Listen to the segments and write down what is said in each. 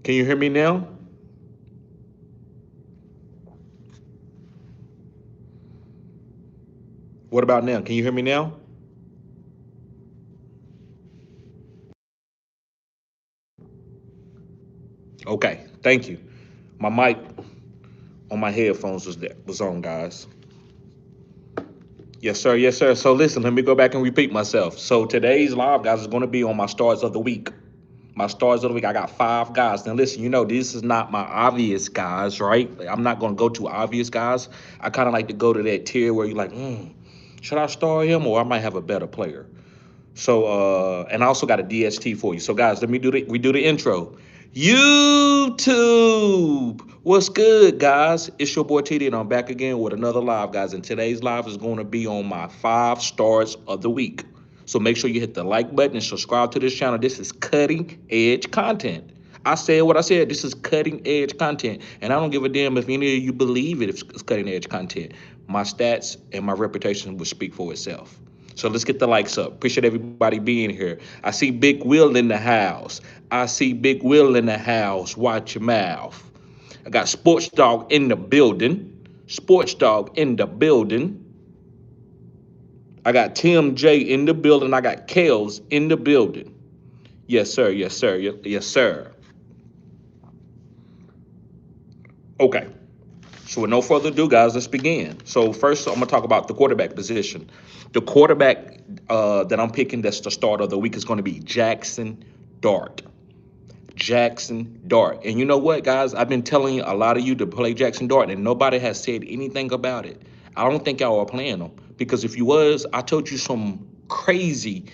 Can you hear me now? What about now? Can you hear me now? Okay, thank you. My mic on my headphones was on, guys. Yes, sir. Yes, sir. So listen, let me go back and repeat myself. So today's live, guys, is going to be on my stars of the week. My stars of the week. I got 5 guys. Now listen, this is not my obvious guys, right? Like, I'm not going to go to obvious guys. I kind of like to go to that tier where you're like, should I star him or I might have a better player? So, and I also got a DST for you. So, guys, we do the intro. YouTube, what's good, guys? It's your boy TD, and I'm back again with another live, guys. And today's live is going to be on my 5 stars of the week. So make sure you hit the like button and subscribe to this channel. This is cutting edge content. I said what I said. This is cutting edge content, and I don't give a damn if any of you believe it. If it's cutting edge content, my stats and my reputation will speak for itself. So let's get the likes up. Appreciate everybody being here. I see Big Will in the house. I see Big Will in the house. Watch your mouth. I got Sports Dog in the building. Sports Dog in the building. I got Tim J in the building. I got Kales in the building. Yes, sir. Yes, sir. Yes, sir. Okay. So with no further ado, guys, let's begin. So first, I'm gonna talk about the quarterback position. The quarterback that I'm picking that's the start of the week is going to be Jackson Dart. Jackson Dart. And you know what, guys? I've been telling a lot of you to play Jackson Dart, and nobody has said anything about it. I don't think y'all are playing him because if you was, I told you some crazy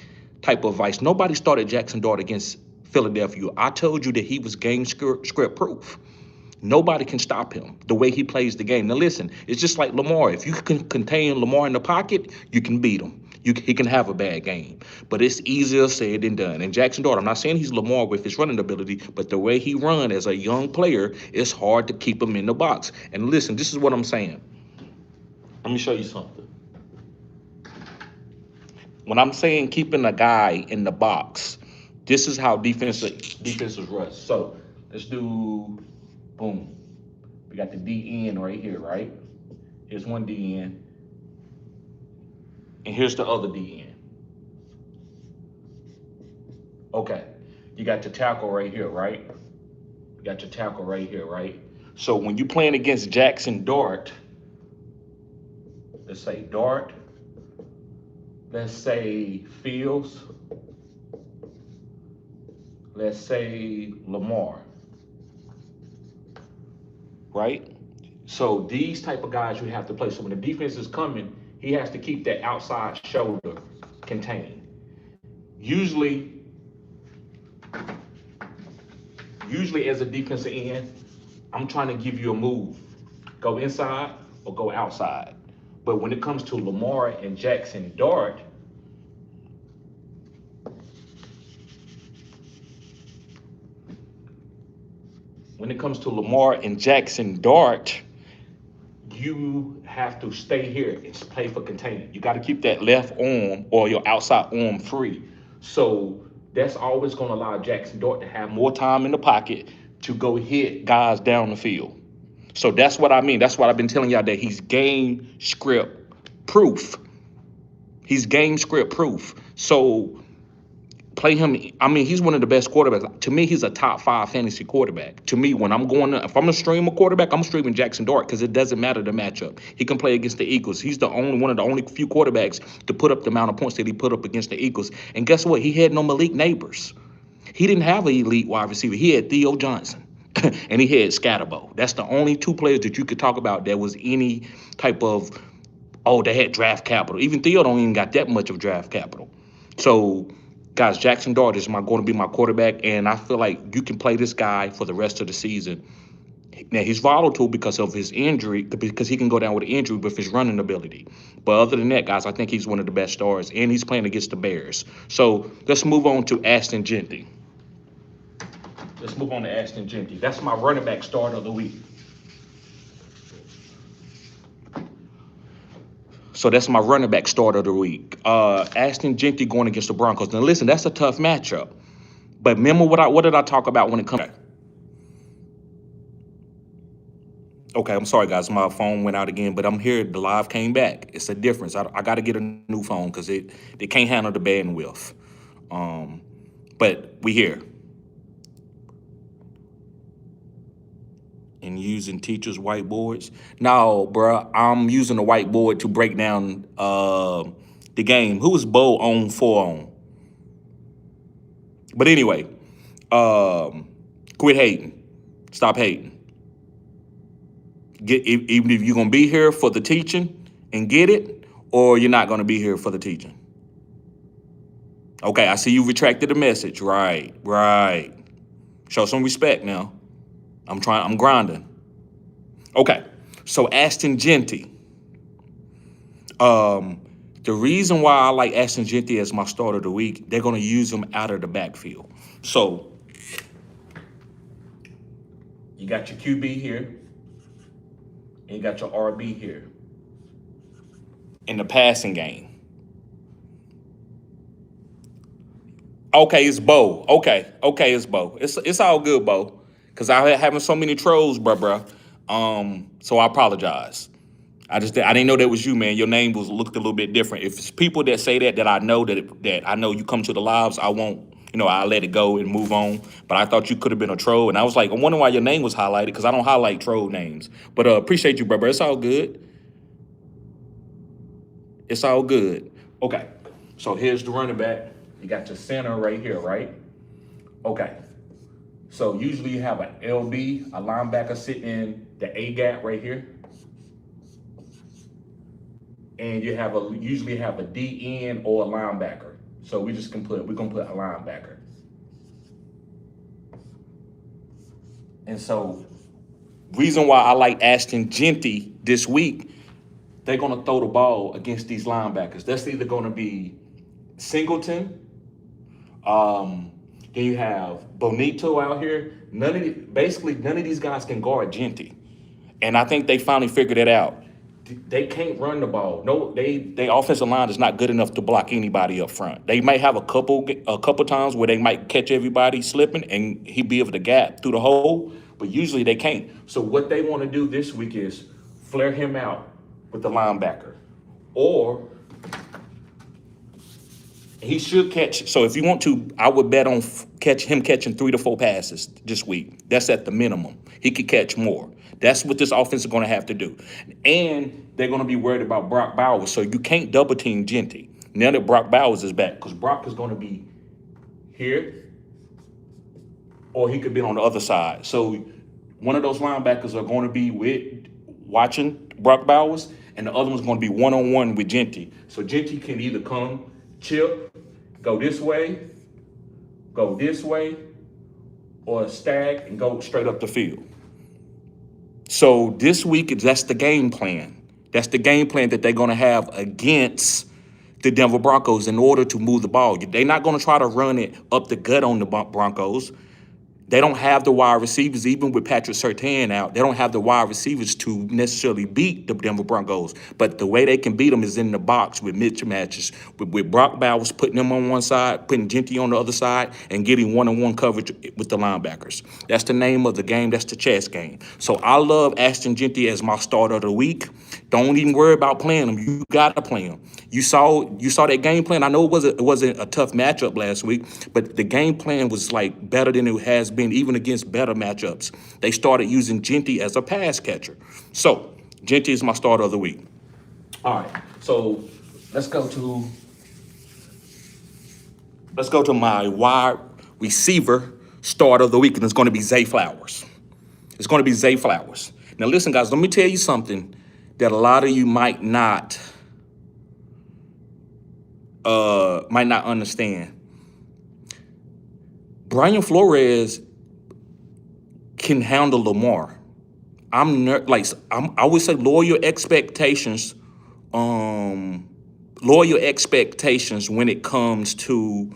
type of advice. Nobody started Jackson Dart against Philadelphia. I told you that he was game script proof. Nobody can stop him the way he plays the game. Now, listen, it's just like Lamar. If you can contain Lamar in the pocket, you can beat him. He can have a bad game, but it's easier said than done. And Jackson Dart, I'm not saying he's Lamar with his running ability, but the way he run as a young player, it's hard to keep him in the box. And listen, this is what I'm saying. Let me show you something. When I'm saying keeping a guy in the box, this is how defenses rush. So let's do, boom. We got the DN right here, right? Here's one DN, and here's the other DN. Okay, you got your tackle right here, right? You got your tackle right here, right? So when you're playing against Jackson Dart, let's say Dart, let's say Fields, let's say Lamar, right? So these type of guys you have to play. So when the defense is coming, he has to keep that outside shoulder contained. Usually as a defensive end, I'm trying to give you a move. Go inside or go outside. But when it comes to Lamar and Jackson Dart, you have to stay here and play for containment. You got to keep that left arm or your outside arm free. So that's always going to allow Jackson Dart to have more time in the pocket to go hit guys down the field. So that's what I mean. That's what I've been telling y'all, that he's game script proof. He's game script proof. So play him. I mean, he's one of the best quarterbacks. To me, he's a top 5 fantasy quarterback. To me, when I'm going to, if I'm gonna stream a quarterback, I'm streaming Jackson Dart because it doesn't matter the matchup. He can play against the Eagles. He's the only one of the only few quarterbacks to put up the amount of points that he put up against the Eagles. And guess what? He had no Malik Neighbors. He didn't have an elite wide receiver. He had Theo Johnson. And he had Scatterbo. That's the only 2 players that you could talk about that was any type of, oh, they had draft capital. Even Theo don't even got that much of draft capital. So, guys, Jackson Dart is going to be my quarterback, and I feel like you can play this guy for the rest of the season. Now, he's volatile because of his injury, because he can go down with an injury with his running ability. But other than that, guys, I think he's one of the best stars, and he's playing against the Bears. So let's move on to Ashton Genty. Let's move on to Ashton Genty. That's my running back start of the week. So that's my running back start of the week. Ashton Genty going against the Broncos. Now listen, that's a tough matchup. But remember what did I talk about when it comes? Okay, I'm sorry, guys. My phone went out again, but I'm here. The live came back. It's a difference. I got to get a new phone because they can't handle the bandwidth. But we here. And using teachers' whiteboards. No, bruh, I'm using the whiteboard to break down the game. Who is Bo on 4 on? But anyway, quit hating. Stop hating. Even if you're gonna be here for the teaching and get it, or you're not gonna be here for the teaching. Okay, I see you retracted the message. Right. Show some respect now. I'm grinding. Okay, so Ashton Genty. The reason why I like Ashton Genty as my starter of the week, they're gonna use him out of the backfield. So you got your QB here, and you got your RB here. In the passing game. Okay, it's Bo. Okay, it's Bo. It's all good, Bo. Cause I having so many trolls, bruh. So I apologize. I didn't know that was you, man. Your name looked a little bit different. If it's people that say that I know that I know you come to the lives, I won't. I'll let it go and move on. But I thought you could have been a troll, and I was like, I wonder why your name was highlighted because I don't highlight troll names. But appreciate you, bruh. It's all good. It's all good. Okay, so here's the running back. You got your center right here, right? Okay. So usually you have an LB, a linebacker sitting in the A gap right here. And you usually have a DN or a linebacker. So we're gonna put a linebacker. And so reason why I like Ashton Genty this week, they're gonna throw the ball against these linebackers. That's either gonna be Singleton. Then you have Bonito out here. None of these guys can guard Genty. And I think they finally figured it out. They can't run the ball. No, they offensive line is not good enough to block anybody up front. They might have a couple times where they might catch everybody slipping and he'd be able to gap through the hole, but usually they can't. So what they want to do this week is flare him out with the linebacker. Or he should catch. So if you want to, I would bet on him catching 3 to 4 passes this week. That's at the minimum. He could catch more. That's what this offense is going to have to do. And they're going to be worried about Brock Bowers. So you can't double team Genty now that Brock Bowers is back, because Brock is going to be here or he could be on the other side. So one of those linebackers are going to be watching Brock Bowers, and the other one's going to be one-on-one with Genty. So Genty can either come, chip, go this way, or stag and go straight up the field. So this week, that's the game plan. That's the game plan that they're going to have against the Denver Broncos in order to move the ball. They're not going to try to run it up the gut on the Broncos. They don't have the wide receivers, even with Patrick Surtain out. They don't have the wide receivers to necessarily beat the Denver Broncos. But the way they can beat them is in the box with mismatches, with Brock Bowers putting them on one side, putting Genty on the other side, and getting one-on-one coverage with the linebackers. That's the name of the game. That's the chess game. So I love Ashton Genty as my starter of the week. Don't even worry about playing him. You got to play him. You saw that game plan. I know it wasn't a tough matchup last week, but the game plan was like better than it has been even against better matchups. They started using Genty as a pass catcher. So Genty is my starter of the week. All right. So let's go to my wide receiver starter of the week, and it's going to be Zay Flowers. It's going to be Zay Flowers. Now listen, guys, let me tell you something that a lot of you might not understand. Brian Flores can handle Lamar. I would say lower your expectations when it comes to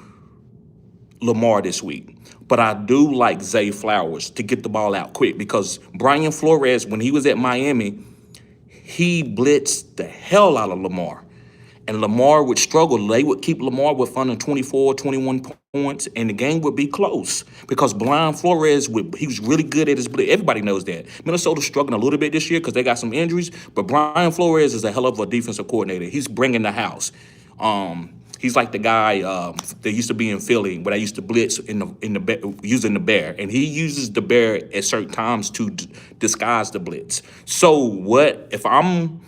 Lamar this week. But I do like Zay Flowers to get the ball out quick, because Brian Flores, when he was at Miami, he blitzed the hell out of Lamar. and Lamar would struggle. They would keep Lamar with under 24, 21 points, and the game would be close because Brian Flores, he was really good at his blitz. Everybody knows that. Minnesota's struggling a little bit this year because they got some injuries, but Brian Flores is a hell of a defensive coordinator. He's bringing the house. He's like the guy that used to be in Philly, where they used to blitz using the bear, and he uses the bear at certain times to disguise the blitz. So what if I'm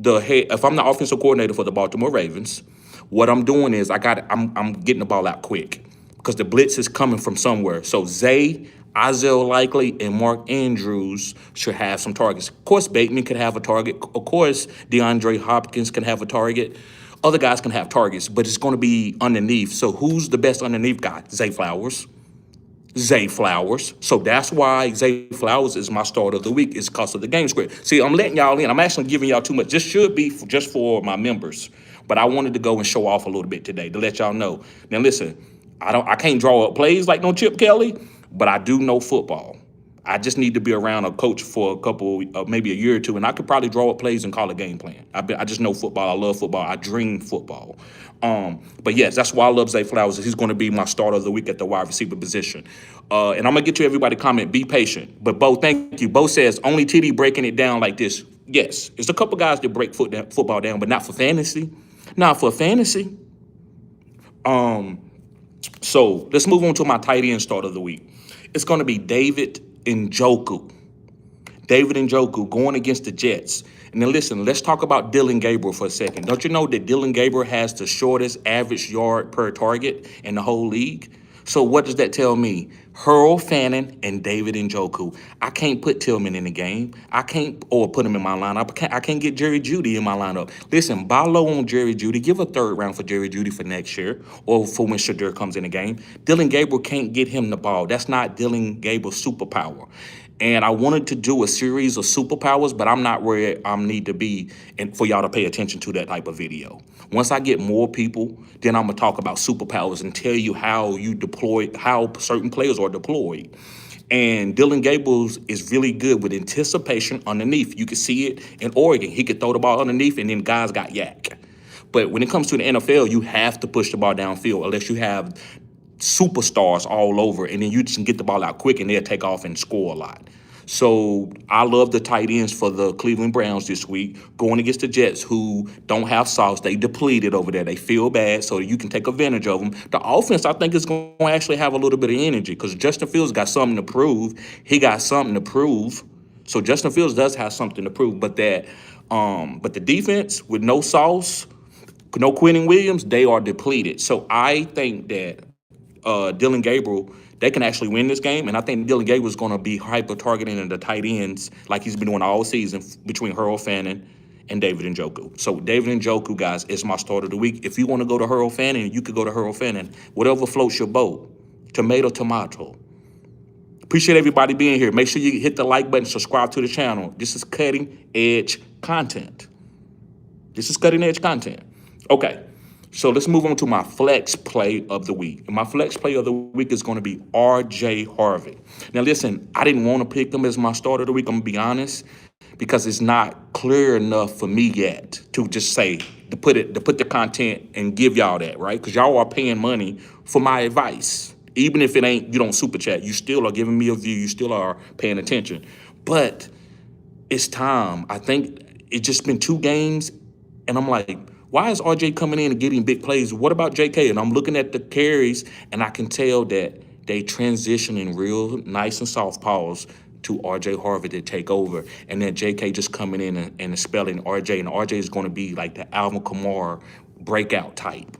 the offensive coordinator for the Baltimore Ravens? What I'm doing is I'm getting the ball out quick because the blitz is coming from somewhere. So Zay, Isaiah Likely, and Mark Andrews should have some targets. Of course, Bateman could have a target. Of course, DeAndre Hopkins can have a target. Other guys can have targets, but it's going to be underneath. So who's the best underneath guy? Zay Flowers. So that's why Zay Flowers is my start of the week. It's because of the game script. See, I'm letting y'all in. I'm actually giving y'all too much. This should be just for my members. But I wanted to go and show off a little bit today to let y'all know. Now listen, I can't draw up plays like no Chip Kelly, but I do know football. I just need to be around a coach for a couple, maybe a year or two, and I could probably draw up plays and call a game plan. I just know football. I love football. I dream football. But yes, that's why I love Zay Flowers. He's going to be my starter of the week at the wide receiver position. And I'm going to get to everybody comment. Be patient. But Bo, thank you. Bo says, only TD breaking it down like this. Yes, it's a couple guys that break football down, but not for fantasy. Not for fantasy. So let's move on to my tight end start of the week. It's going to be David Njoku. Going against the Jets. And then listen, let's talk about Dylan Gabriel for a second. Don't you know that Dylan Gabriel has the shortest average yard per target in the whole league? So what does that tell me? Hurl Fannin and David Njoku. I can't put Tillman in the game. Or put him in my lineup. I can't get Jerry Jeudy in my lineup. Listen, buy low on Jerry Jeudy. Give a third round for Jerry Jeudy for next year or for when Shadur comes in the game. Dylan Gabriel can't get him the ball. That's not Dylan Gabriel's superpower. And I wanted to do a series of superpowers, but I'm not where I need to be and for y'all to pay attention to that type of video. Once I get more people, then I'm going to talk about superpowers and tell you how certain players are deployed. And Dylan Gabriel is really good with anticipation underneath. You can see it in Oregon. He could throw the ball underneath, and then guys got yak. But when it comes to the NFL, you have to push the ball downfield unless you have superstars all over, and then you just can get the ball out quick and they'll take off and score a lot. So I love the tight ends for the Cleveland Browns this week, going against the Jets, who don't have sauce. They depleted over there. They feel bad, so you can take advantage of them. The offense, I think, is going to actually have a little bit of energy because Justin Fields got something to prove. He got something to prove. So Justin Fields does have something to prove, but the defense with no sauce, no Quentin Williams, they are depleted. So I think that Dylan Gabriel, they can actually win this game. And I think Dylan Gabriel is going to be hyper-targeting in the tight ends like he's been doing all season between Hurl Fannin and David Njoku. So David Njoku, guys, is my start of the week. If you want to go to Hurl Fannin, you could go to Hurl Fannin. Whatever floats your boat. Tomato. Appreciate everybody being here. Make sure you hit the like button, subscribe to the channel. This is cutting-edge content. Okay. So let's move on to my flex play of the week. And my flex play of the week is going to be R.J. Harvey. Now, listen, I didn't want to pick him as my starter of the week, I'm going to be honest, because it's not clear enough for me yet to just say, to put the content and give y'all that, right? Because y'all are paying money for my advice. Even if you don't super chat, you still are giving me a view. You still are paying attention. But it's time. I think it's just been 2 games, and I'm like, why is RJ coming in and getting big plays? What about JK? And I'm looking at the carries, and I can tell that they transitioning real nice and soft paws to RJ Harvey to take over. And then JK just coming in and spelling RJ. And RJ is going to be like the Alvin Kamara breakout type.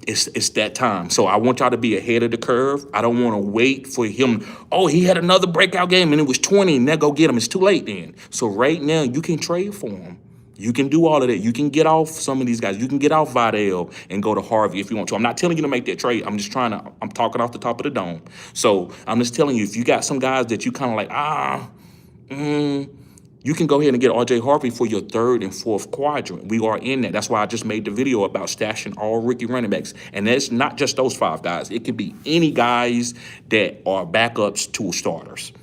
It's that time. So I want y'all to be ahead of the curve. I don't want to wait for him. Oh, he had another breakout game, and it was 20, and now go get him. It's too late then. So right now, you can trade for him. You can do all of that. You can get off some of these guys. You can get off Vidal and go to Harvey if you want to. I'm not telling you to make that trade. I'm talking off the top of the dome. So I'm just telling you, if you got some guys that you kind of like, you can go ahead and get R.J. Harvey for your 3rd and 4th quadrant. We are in that. That's why I just made the video about stashing all rookie running backs. And that's not just those 5 guys. It could be any guys that are backups to starters.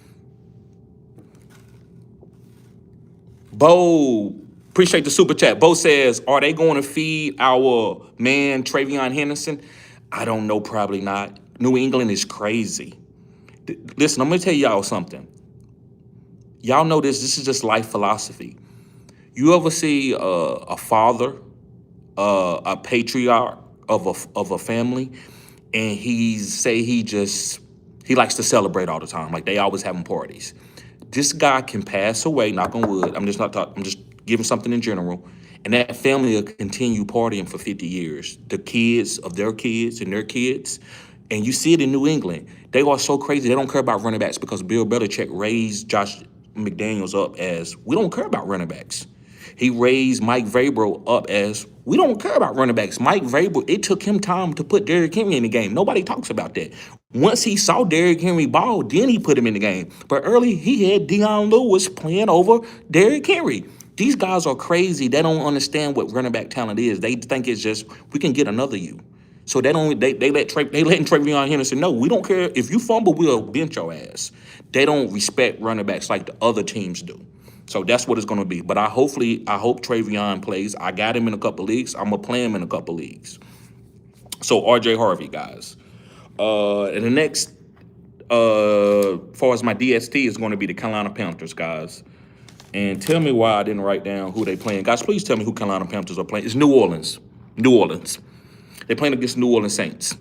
Bo, Appreciate the super chat. Bo says, are they going to feed our man Travion Henderson? I don't know, probably not. New England is crazy. Listen, I'm going to tell y'all something. Y'all know this is just life philosophy. You ever see a father, a patriarch of a family, and he likes to celebrate all the time. Like they always having parties. This guy can pass away, knock on wood. I'm just giving something in general. And that family will continue partying for 50 years. The kids of their kids and their kids. And you see it in New England. They are so crazy. They don't care about running backs because Bill Belichick raised Josh McDaniels up as, we don't care about running backs. He raised Mike Vrabel up as, we don't care about running backs. Mike Vrabel, it took him time to put Derrick Henry in the game. Nobody talks about that. Once he saw Derrick Henry ball, then he put him in the game. But early, he had Deion Lewis playing over Derrick Henry. These guys are crazy. They don't understand what running back talent is. They think it's just, we can get another you. So they letting Travion Henderson know, we don't care if you fumble, we'll bench your ass. They don't respect running backs like the other teams do. So that's what it's going to be. But I hope Travion plays. I got him in a couple leagues. I'm going to play him in a couple leagues. So RJ Harvey, guys. And the next, far as my DST, is going to be the Carolina Panthers, guys. And tell me why I didn't write down who they playing. Guys, please tell me who Carolina Panthers are playing. It's New Orleans. New Orleans. They're playing against New Orleans Saints.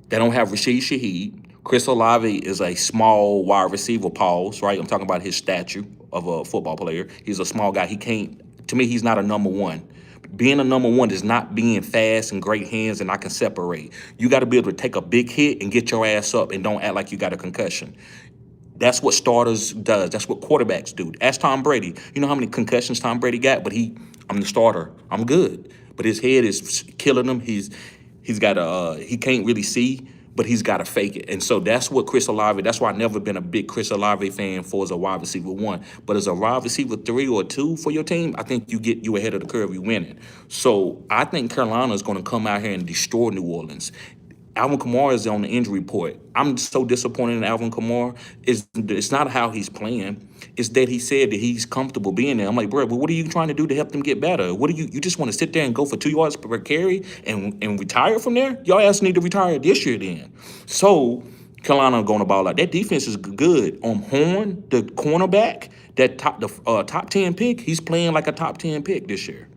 They don't have Rashid Shaheed. Chris Olave is a small wide receiver, pause, right? I'm talking about his stature of a football player. He's a small guy. To me, he's not a number one. Being a number one is not being fast and great hands and I can separate. You got to be able to take a big hit and get your ass up and don't act like you got a concussion. That's what starters does. That's what quarterbacks do. Ask Tom Brady. You know how many concussions Tom Brady got? But I'm the starter. I'm good. But his head is killing him. He can't really see, but he's got to fake it. And so that's what Chris Olave, that's why I've never been a big Chris Olave fan for as a wide receiver 1. But as a wide receiver 3 or 2 for your team, I think you ahead of the curve, you winning. So I think Carolina is going to come out here and destroy New Orleans. Alvin Kamara is on the injury report. I'm so disappointed in Alvin Kamara. It's not how he's playing. It's that he said that he's comfortable being there. I'm like, bro, but what are you trying to do to help them get better? What do you just want to sit there and go for 2 yards per carry and retire from there? Y'all ass need to retire this year then. So Carolina going to ball out. That defense is good. On Horn, the cornerback, that top 10 pick, he's playing like a top 10 pick this year.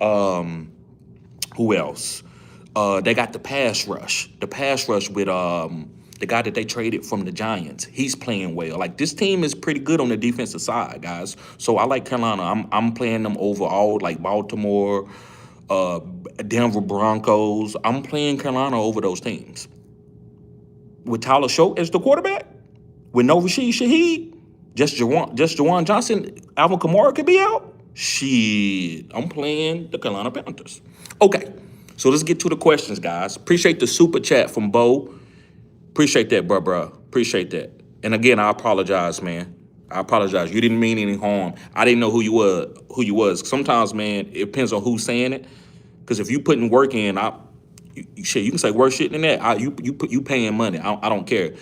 Who else? They got the pass rush. The pass rush with the guy that they traded from the Giants. He's playing well. Like, this team is pretty good on the defensive side, guys. So I like Carolina. I'm playing them over all, like Baltimore, Denver Broncos. I'm playing Carolina over those teams. With Tyler Shote as the quarterback, with no Rashid Shaheed, just Jawan Johnson, Alvin Kamara could be out. Shit, I'm playing the Carolina Panthers. Okay. So let's get to the questions, guys. Appreciate the super chat from Bo. Appreciate that, bro. Appreciate that. And again, I apologize, man. I apologize. You didn't mean any harm. I didn't know who you was. Sometimes, man, it depends on who's saying it. Because if you putting work in, you can say worse shit than that. You paying money. I don't care.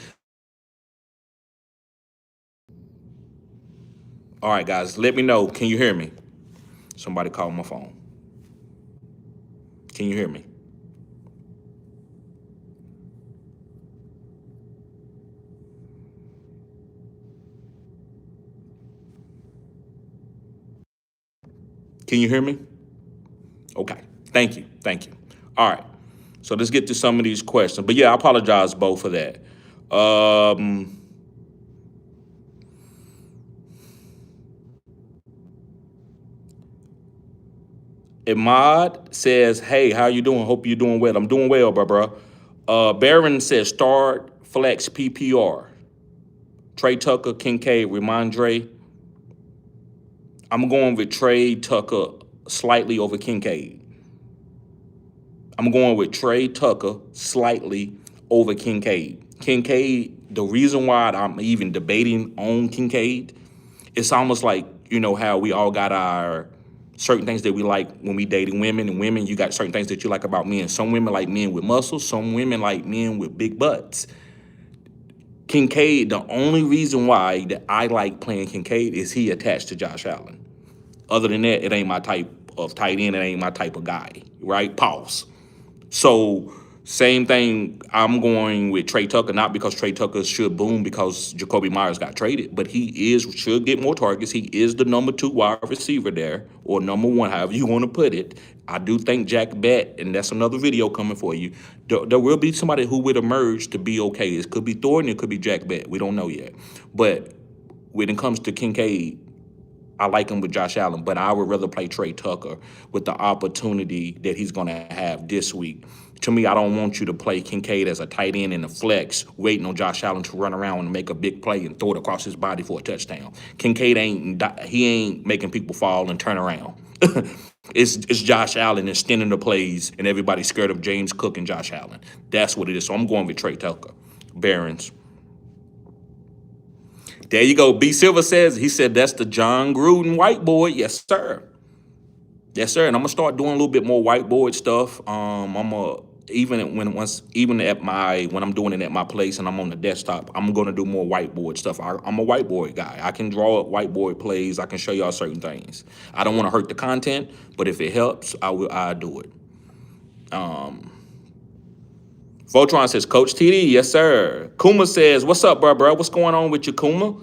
All right, guys. Let me know. Can you hear me? Somebody called my phone. Can you hear me? Can you hear me? Okay. Thank you. All right. So let's get to some of these questions. But yeah, I apologize, Bo, for that. Imad says, hey, how you doing? Hope you're doing well. I'm doing well, bro. Barron says, start flex PPR. Trey Tucker, Kincaid, Ramondre. I'm going with Trey Tucker slightly over Kincaid. I'm going with Trey Tucker slightly over Kincaid. Kincaid, the reason why I'm even debating on Kincaid, it's almost like, you know, how we all got our certain things that we like when we dating women, and women, you got certain things that you like about men. Some women like men with muscles. Some women like men with big butts. Kincaid, the only reason why that I like playing Kincaid is he attached to Josh Allen. Other than that, it ain't my type of tight end. It ain't my type of guy, right? Pause. So same thing. I'm going with Trey Tucker, not because Trey Tucker should boom because Jacoby Myers got traded, but he should get more targets. He is the number 2 wide receiver there, or number 1, however you want to put it. I do think Jack Bet, and that's another video coming for you. There will be somebody who would emerge to be okay. It could be Thornton, it could be Jack Bet. We don't know yet. But when it comes to Kincaid, I like him with Josh Allen, but I would rather play Trey Tucker with the opportunity that he's going to have this week. To me, I don't want you to play Kincaid as a tight end in the flex, waiting on Josh Allen to run around and make a big play and throw it across his body for a touchdown. Kincaid ain't making people fall and turn around. It's Josh Allen extending the plays, and everybody's scared of James Cook and Josh Allen. That's what it is. So I'm going with Trey Tucker. Barons. There you go. B. Silver he said that's the John Gruden whiteboard. Yes, sir. Yes, sir. And I'm gonna start doing a little bit more whiteboard stuff. I'm gonna when I'm doing it at my place and I'm on the desktop, I'm gonna do more whiteboard stuff. I'm a whiteboard guy. I can draw up whiteboard plays. I can show y'all certain things. I don't want to hurt the content, but if it helps, I do it. Voltron says, Coach TD, yes, sir. Kuma says, what's up, bro? What's going on with you, Kuma?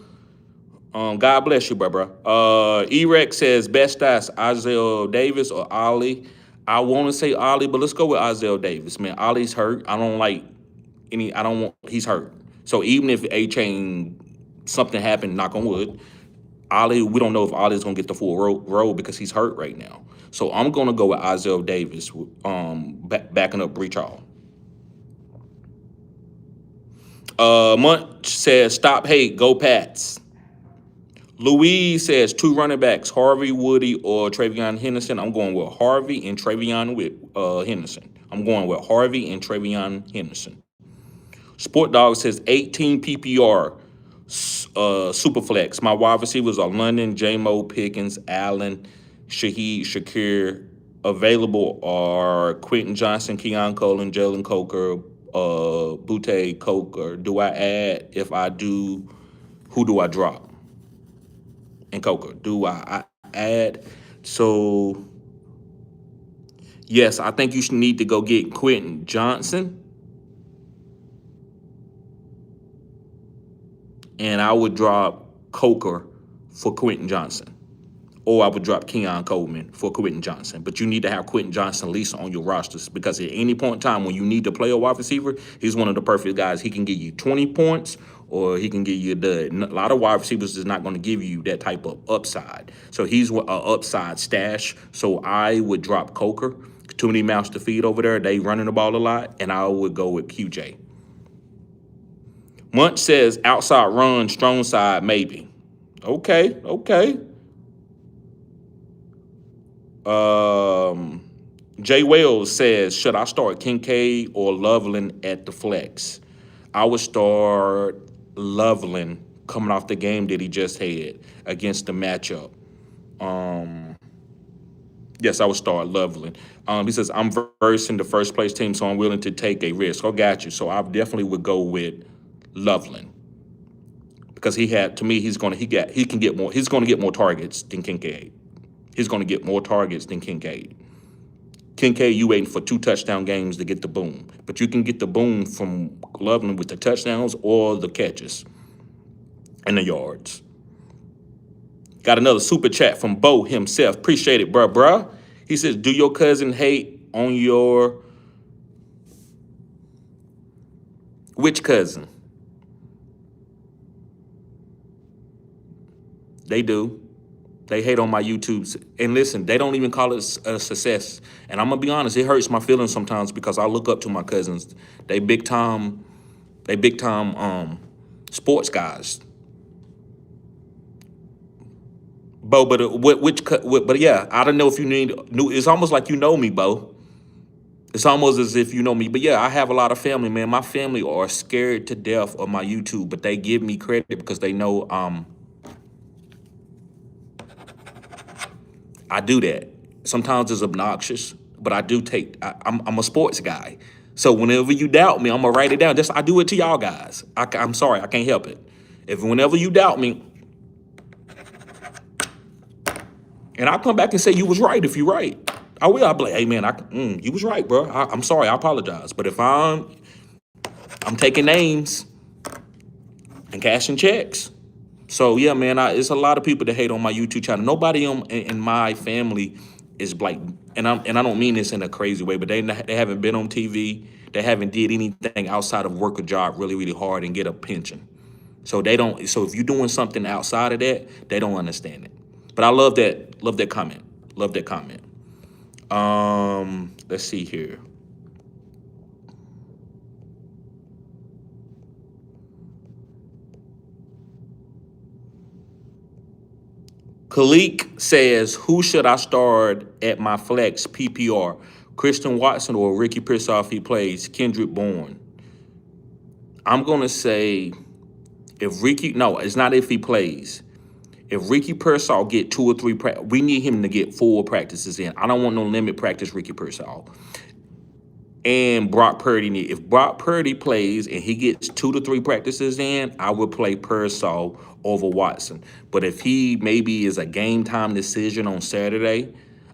God bless you, bro. E-Rex says, best stats, Isaiah Davis or Ollie. I want to say Ollie, but let's go with Isaiah Davis, man. Ollie's hurt. He's hurt. So even if A-Chain, something happened, knock on wood, Ollie, we don't know if Ollie's going to get the full role because he's hurt right now. So I'm going to go with Isaiah Davis, backing up Breach Hall. Munch says, stop hate, go Pats. Louise says, 2 running backs, Harvey, Woody, or Travion Henderson. I'm going with Harvey and Travion Henderson. I'm going with Harvey and Travion Henderson. Sport Dog says, 18 PPR, Superflex. My wide receivers are London, J-Mo, Pickens, Allen, Shaheed, Shakir. Available are Quentin Johnson, Keon Coleman, Jalen Coker, Butte Coker. Do I add? If I do, who do I drop? And Coker, do I add? So, yes, I think you should need to go get Quentin Johnson. And I would drop Coker for Quentin Johnson. Or I would drop Keon Coleman for Quentin Johnson. But you need to have Quentin Johnson at least on your rosters because at any point in time when you need to play a wide receiver, he's one of the perfect guys. He can give you 20 points or he can give you a dud. A lot of wide receivers is not going to give you that type of upside. So he's an upside stash. So I would drop Coker. Too many mouths to feed over there. They running the ball a lot. And I would go with QJ. Munch says outside run, strong side, maybe. Okay. Jay Wells says, should I start Kincaid or Loveland at the flex? I would start Loveland coming off the game that he just had against the matchup. Yes, I would start Loveland. He says, I'm versed in the first place team, so I'm willing to take a risk. I got you. So I definitely would go with Loveland. Because he's going to get more targets than Kincaid. He's going to get more targets than Kincaid. Kincaid, you waiting for 2 touchdown games to get the boom. But you can get the boom from Loveland with the touchdowns or the catches and the yards. Got another super chat from Bo himself. Appreciate it, bruh. He says, do your cousin hate on your... Which cousin? They do. They hate on my YouTubes. And listen, they don't even call it a success. And I'm going to be honest, it hurts my feelings sometimes because I look up to my cousins. They big time sports guys. Bo, but yeah, I don't know if you knew. It's almost like you know me, Bo. It's almost as if you know me. But yeah, I have a lot of family, man. My family are scared to death of my YouTube, but they give me credit because they know I do that. Sometimes it's obnoxious, but I do I'm a sports guy. So whenever you doubt me, I'm going to write it down. I do it to y'all guys. I'm sorry, I can't help it. Whenever you doubt me, And I'll come back and say you was right if you're right. I will. I'll be like, hey man, you was right, bro. I'm sorry. I apologize. But if I'm taking names and cashing checks. So yeah, man, it's a lot of people that hate on my YouTube channel. Nobody in my family is like, and I don't mean this in a crazy way, but they haven't been on TV. They haven't did anything outside of work a job really really hard and get a pension. So they don't. So if you're doing something outside of that, they don't understand it. But I love that. Love that comment. Love that comment. Let's see here. Khalik says, who should I start at my flex PPR? Christian Watson or Ricky Pearsall if he plays? Kendrick Bourne. I'm going to say no, it's not if he plays. If Ricky Pearsall get 2 or 3, we need him to get 4 practices in. I don't want no limit practice Ricky Pearsall. And Brock Purdy, if Brock Purdy plays and he gets 2 to 3 practices in, I would play Pearsall over Watson. But if he maybe is a game time decision on Saturday,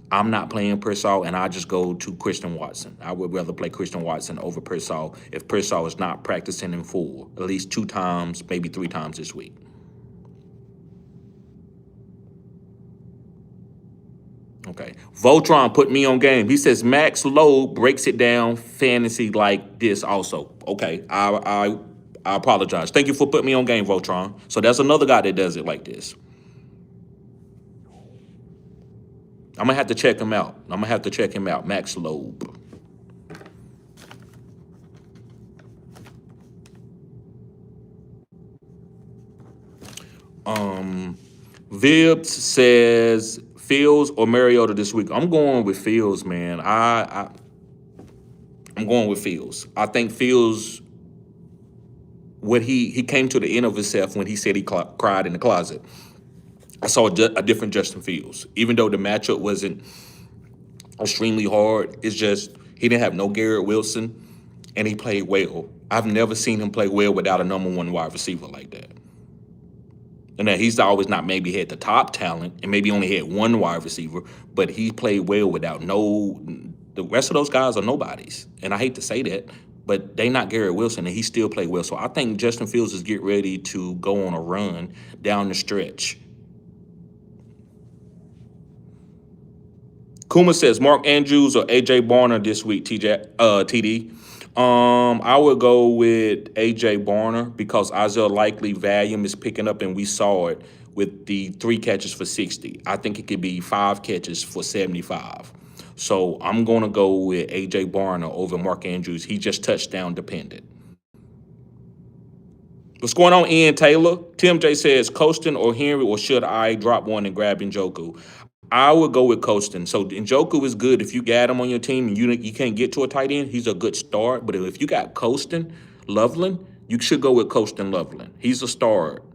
I'm not playing Pearsall and I just go to Christian Watson. I would rather play Christian Watson over Pearsall if Pearsall is not practicing in full, at least 2 times, maybe 3 times this week. Okay. Voltron put me on game. He says Max Lowe breaks it down fantasy like this also. Okay. I apologize. Thank you for putting me on game, Voltron. So that's another guy that does it like this. I'm gonna have to check him out. Max Loeb. Vibs says Fields or Mariota this week. I'm going with Fields, man. I'm going with Fields. I think Fields, what he came to the end of himself when he said he cried in the closet. I saw a different Justin Fields. Even though the matchup wasn't extremely hard, it's just he didn't have no Garrett Wilson, and he played well. I've never seen him play well without a #1 wide receiver like that. And that he's always not maybe had the top talent and maybe only had 1 wide receiver, but he played well without the rest of those guys are nobodies. And I hate to say that, but they not Garrett Wilson, and he still played well. So I think Justin Fields is getting ready to go on a run down the stretch. Kuma says Mark Andrews or AJ Barner this week, TD. I would go with AJ Barner because Isaiah Likely volume is picking up, and we saw it with the 3 catches for 60. I think it could be 5 catches for 75. So I'm going to go with AJ Barner over Mark Andrews. He just touchdown dependent. What's going on, Ian Taylor? Tim J says Colston or Henry, or should I drop one and grab Njoku? I would go with Colston. So Njoku is good. If you got him on your team and you can't get to a tight end, he's a good start. But if you got Colston, Loveland, you should go with Colston Loveland. He's a start.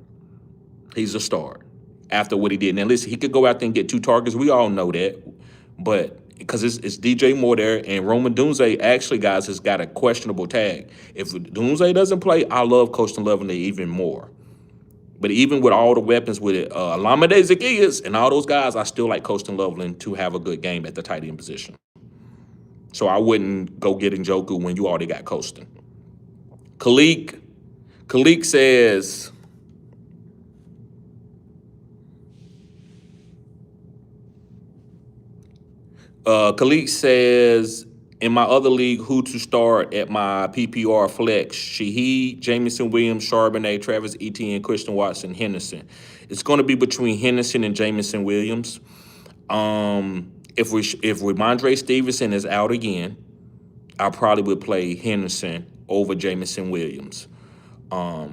He's a start after what he did. Now, listen, he could go out there and get 2 targets. We all know that. But because it's DJ Moore there, and Roman Dunze actually, guys, has got a questionable tag. If Dunze doesn't play, I love Colston Loveland even more. But even with all the weapons with it, Alameda Zacchaeus and all those guys, I still like Colston Loveland to have a good game at the tight end position. So I wouldn't go get Njoku when you already got Colston. Khalik says, in my other league, who to start at my PPR flex? Shaheed, Jamison Williams, Charbonnet, Travis Etienne, Christian Watson, Henderson. It's going to be between Henderson and Jamison Williams. If Ramondre Stevenson is out again, I probably would play Henderson over Jamison Williams. I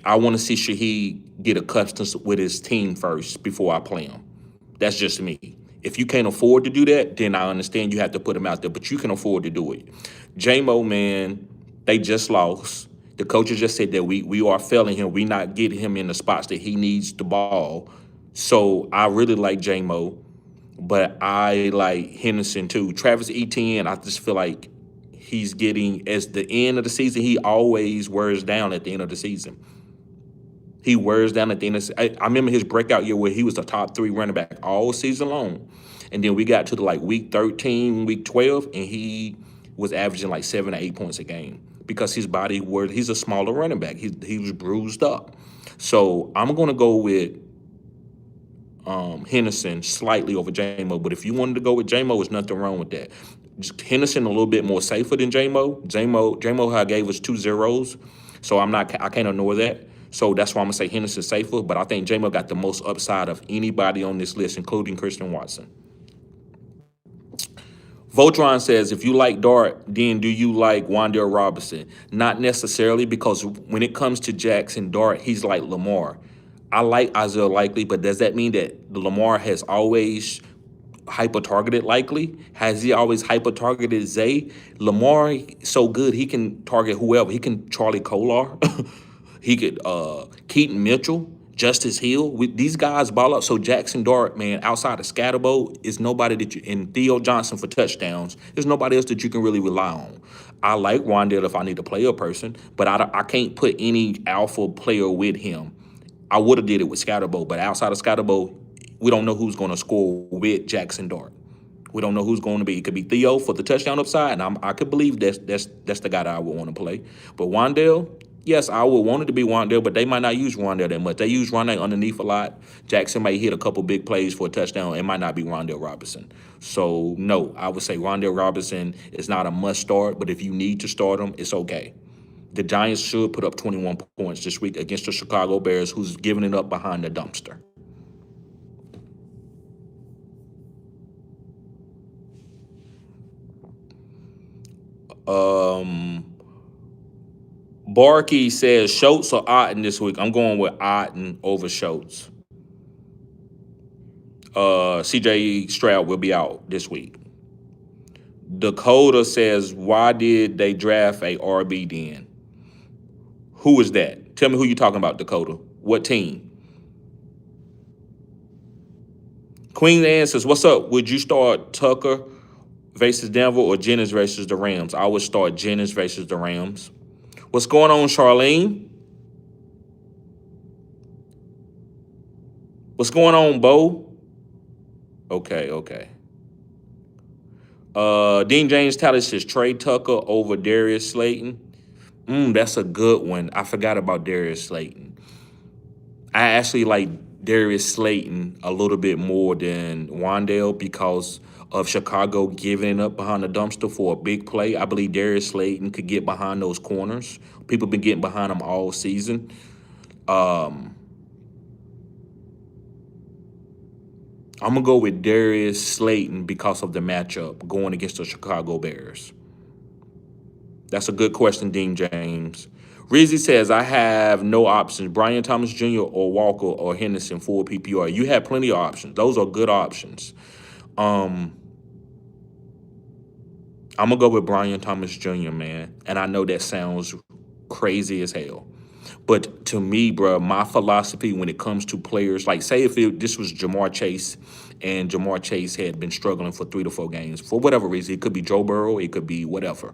want to see Shaheed get accustomed with his team first before I play him. That's just me. If you can't afford to do that, then I understand you have to put him out there, but you can afford to do it. J-Mo, man, they just lost. The coaches just said that we are failing him. We not getting him in the spots that he needs the ball. So I really like J-Mo, but I like Henderson too. Travis Etienne, I just feel like he's getting, as the end of the season, he always wears down at the end of the season. He wears down at the end of I remember his breakout year where he was the top 3 running back all season long. And then we got to the like week 13, week 12, and he was averaging like 7 or 8 points a game because his body he's a smaller running back. He was bruised up. So I'm gonna go with Henderson slightly over J-Mo. But if you wanted to go with J-Mo, there's nothing wrong with that. Just Henderson a little bit more safer than J-Mo. J-Mo gave us 2 zeros, so I can't ignore that. So that's why I'm gonna say Henderson safer. But I think J-Mo got the most upside of anybody on this list, including Christian Watson. Voltron says, if you like Dart, then do you like Wan'Dale Robinson? Not necessarily, because when it comes to Jackson Dart, he's like Lamar. I like Isaiah Likely, but does that mean that Lamar has always hyper-targeted Likely? Has he always hyper-targeted Zay? Lamar so good, he can target whoever. He can Charlie Kolar. He could Keaton Mitchell, Justice Hill. These guys ball up. So Jackson Dart, man, outside of Scatterbo, is nobody that you, and Theo Johnson for touchdowns, there's nobody else that you can really rely on. I like Wan'Dale if I need to play a person, but I can't put any alpha player with him. I would have did it with Scatterbo, but outside of Scatterbo, we don't know who's going to score with Jackson Dart. We don't know who's going to be. It could be Theo for the touchdown upside, and I could believe that's the guy that I would want to play. But Wan'Dale, yes, I would want it to be Wan'Dale, but they might not use Wan'Dale that much. They use Wan'Dale underneath a lot. Jackson may hit a couple big plays for a touchdown. It might not be Wan'Dale Robinson. So, no, I would say Wan'Dale Robinson is not a must start, but if you need to start him, it's okay. The Giants should put up 21 points this week against the Chicago Bears, who's giving it up behind the dumpster. Barkey says Schultz or Otten this week. I'm going with Otten over Schultz. CJ Stroud will be out this week. Dakota says, why did they draft a RB then? Who is that? Tell me who you're talking about, Dakota. What team? Queen Anne says, what's up? Would you start Tucker versus Denver or Jennings versus the Rams? I would start Jennings versus the Rams. What's going on, Charlene? What's going on, Bo? Okay. Dean James Tyler says Trey Tucker over Darius Slayton. That's a good one. I forgot about Darius Slayton. I actually like Darius Slayton a little bit more than Wan'Dale because of Chicago giving up behind the dumpster for a big play. I believe Darius Slayton could get behind those corners. People been getting behind him all season. I'm going to go with Darius Slayton because of the matchup going against the Chicago Bears. That's a good question, Dean James. Rizzy says, I have no options. Brian Thomas Jr. or Walker or Henderson for PPR. You have plenty of options. Those are good options. I'm going to go with Brian Thomas Jr., man. And I know that sounds crazy as hell. But to me, bro, my philosophy when it comes to players, like say if this was Jamar Chase and Jamar Chase had been struggling for 3 to 4 games, for whatever reason, it could be Joe Burrow, it could be whatever.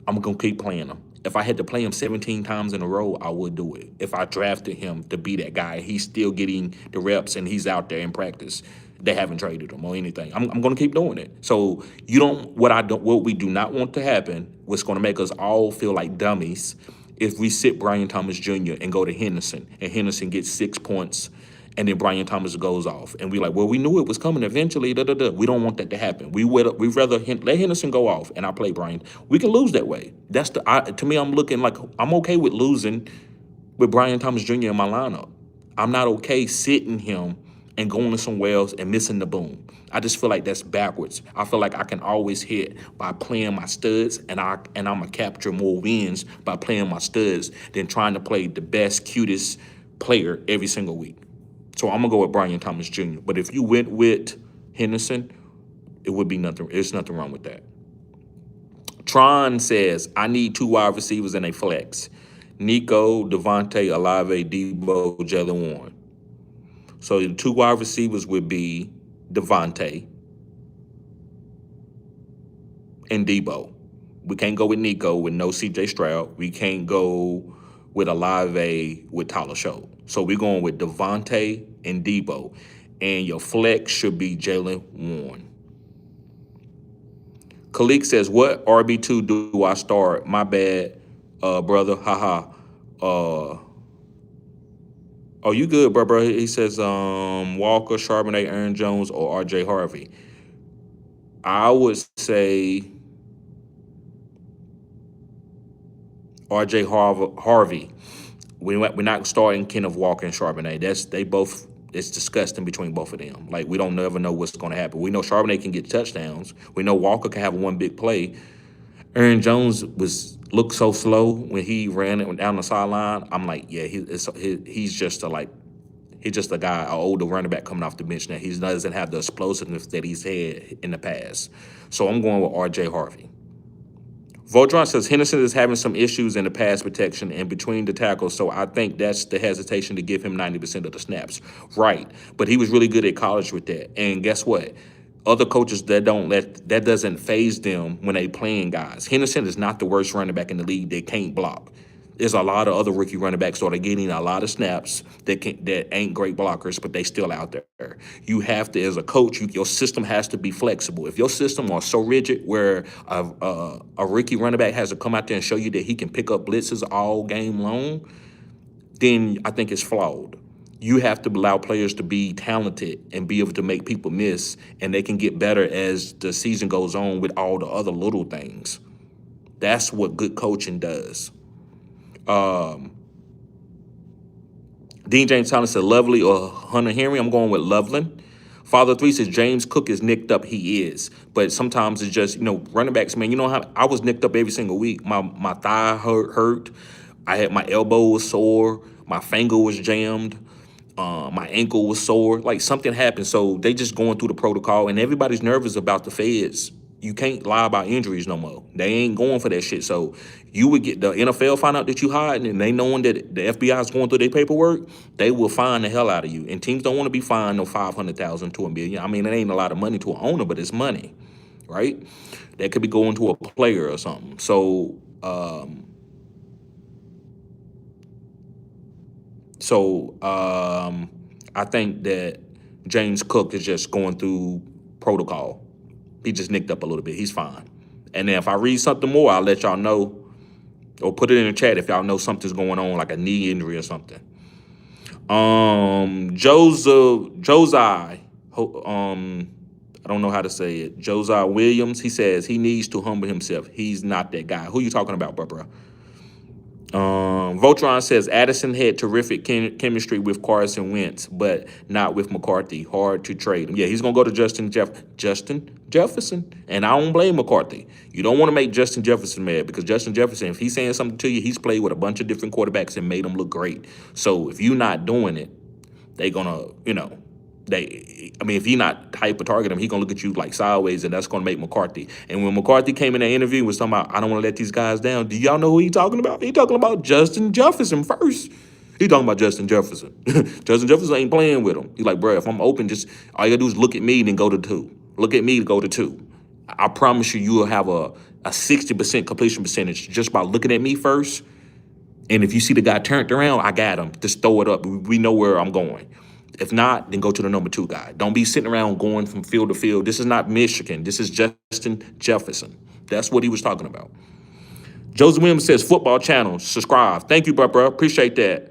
I'm going to keep playing him. If I had to play him 17 times in a row, I would do it. If I drafted him to be that guy, he's still getting the reps and he's out there in practice. They haven't traded him or anything. I'm going to keep doing it. So what we do not want to happen, what's going to make us all feel like dummies, if we sit Brian Thomas Jr. and go to Henderson, and Henderson gets 6 points, and then Brian Thomas goes off, and we're like, well, we knew it was coming eventually. We don't want that to happen. We'd rather let Henderson go off, and I play Brian. We can lose that way. To me, I'm looking like I'm okay with losing with Brian Thomas Jr. in my lineup. I'm not okay sitting him and going somewhere else and missing the boom. I just feel like that's backwards. I feel like I can always hit by playing my studs, and I'm gonna capture more wins by playing my studs than trying to play the best, cutest player every single week. So I'm gonna go with Brian Thomas Jr. But if you went with Henderson, it would be nothing. There's nothing wrong with that. Tron says, I need 2 wide receivers in a flex. Nico, Devontae, Olave, Debo, Jalen Warren. So the 2 wide receivers would be Devontae and Debo. We can't go with Nico with no CJ Stroud. We can't go with Olave with Tyler Show. So we're going with Devontae and Debo. And your flex should be Jalen Warren. Khalik says, what RB2 do I start? My bad, brother. Haha. Oh, you good, bro? He says, Walker, Charbonnet, Aaron Jones, or RJ Harvey. I would say RJ Harvey. We're not starting Kenneth Walker and Charbonnet. They both. It's disgusting between both of them. Like, we don't never know what's going to happen. We know Charbonnet can get touchdowns. We know Walker can have one big play. Aaron Jones looked so slow when he ran it down the sideline. I'm like, yeah, he's just a guy, an older running back coming off the bench now. He doesn't have the explosiveness that he's had in the past. So I'm going with RJ Harvey. Voltron says Henderson is having some issues in the pass protection and between the tackles, so I think that's the hesitation to give him 90% of the snaps. Right, but he was really good at college with that. And guess what? Other coaches that doesn't phase them when they playing guys. Henderson is not the worst running back in the league that can't block. There's a lot of other rookie running backs that are getting a lot of snaps that ain't great blockers, but they still out there. You have to, as a coach, your system has to be flexible. If your system are so rigid where a rookie running back has to come out there and show you that he can pick up blitzes all game long, then I think it's flawed. You have to allow players to be talented and be able to make people miss, and they can get better as the season goes on with all the other little things. That's what good coaching does. Dean James Thomas said Lovely or Hunter Henry. I'm going with Loveland. Father 3 says James Cook is nicked up. He is. But sometimes it's just, running backs, man, how I was nicked up every single week. My thigh hurt. I had my elbow was sore. My finger was jammed. My ankle was sore. Like, something happened. So they just going through the protocol, and everybody's nervous about the feds. You can't lie about injuries no more. They ain't going for that shit. So you would get the NFL find out that you hiding, and they knowing that the FBI is going through their paperwork, they will fine the hell out of you. And teams don't want to be fined no $500,000 to $1 million. I mean, it ain't a lot of money to an owner, but it's money, right? That could be going to a player or something. So, I think that James Cook is just going through protocol. He just nicked up a little bit. He's fine. And then if I read something more, I'll let y'all know, or put it in the chat if y'all know something's going on, like a knee injury or something. Josai, I don't know how to say it. Josiah Williams, he says he needs to humble himself. He's not that guy. Who you talking about, bro? Voltron says Addison had terrific chemistry with Carson Wentz, but not with McCarthy. Hard to trade him. Yeah, he's gonna go to Justin Jefferson, and I don't blame McCarthy. You don't want to make Justin Jefferson mad, because Justin Jefferson, if he's saying something to you, he's played with a bunch of different quarterbacks and made them look great. So if you're not doing it, they gonna, if you're not hyper target him, he gonna look at you like sideways, and that's gonna make McCarthy. And when McCarthy came in that interview and was talking about, I don't want to let these guys down. Do y'all know who he talking about? He talking about Justin Jefferson first. He talking about Justin Jefferson. Justin Jefferson ain't playing with him. He's like, bro, if I'm open, just all you gotta do is look at me, then go to 2. Look at me to go to 2. I promise you will have a 60% completion percentage just by looking at me first. And if you see the guy turned around, I got him. Just throw it up. We know where I'm going. If not, then go to the number 2 guy. Don't be sitting around going from field to field. This is not Michigan. This is Justin Jefferson. That's what he was talking about. Joseph Williams says, Football Channel, subscribe. Thank you, bro. Appreciate that.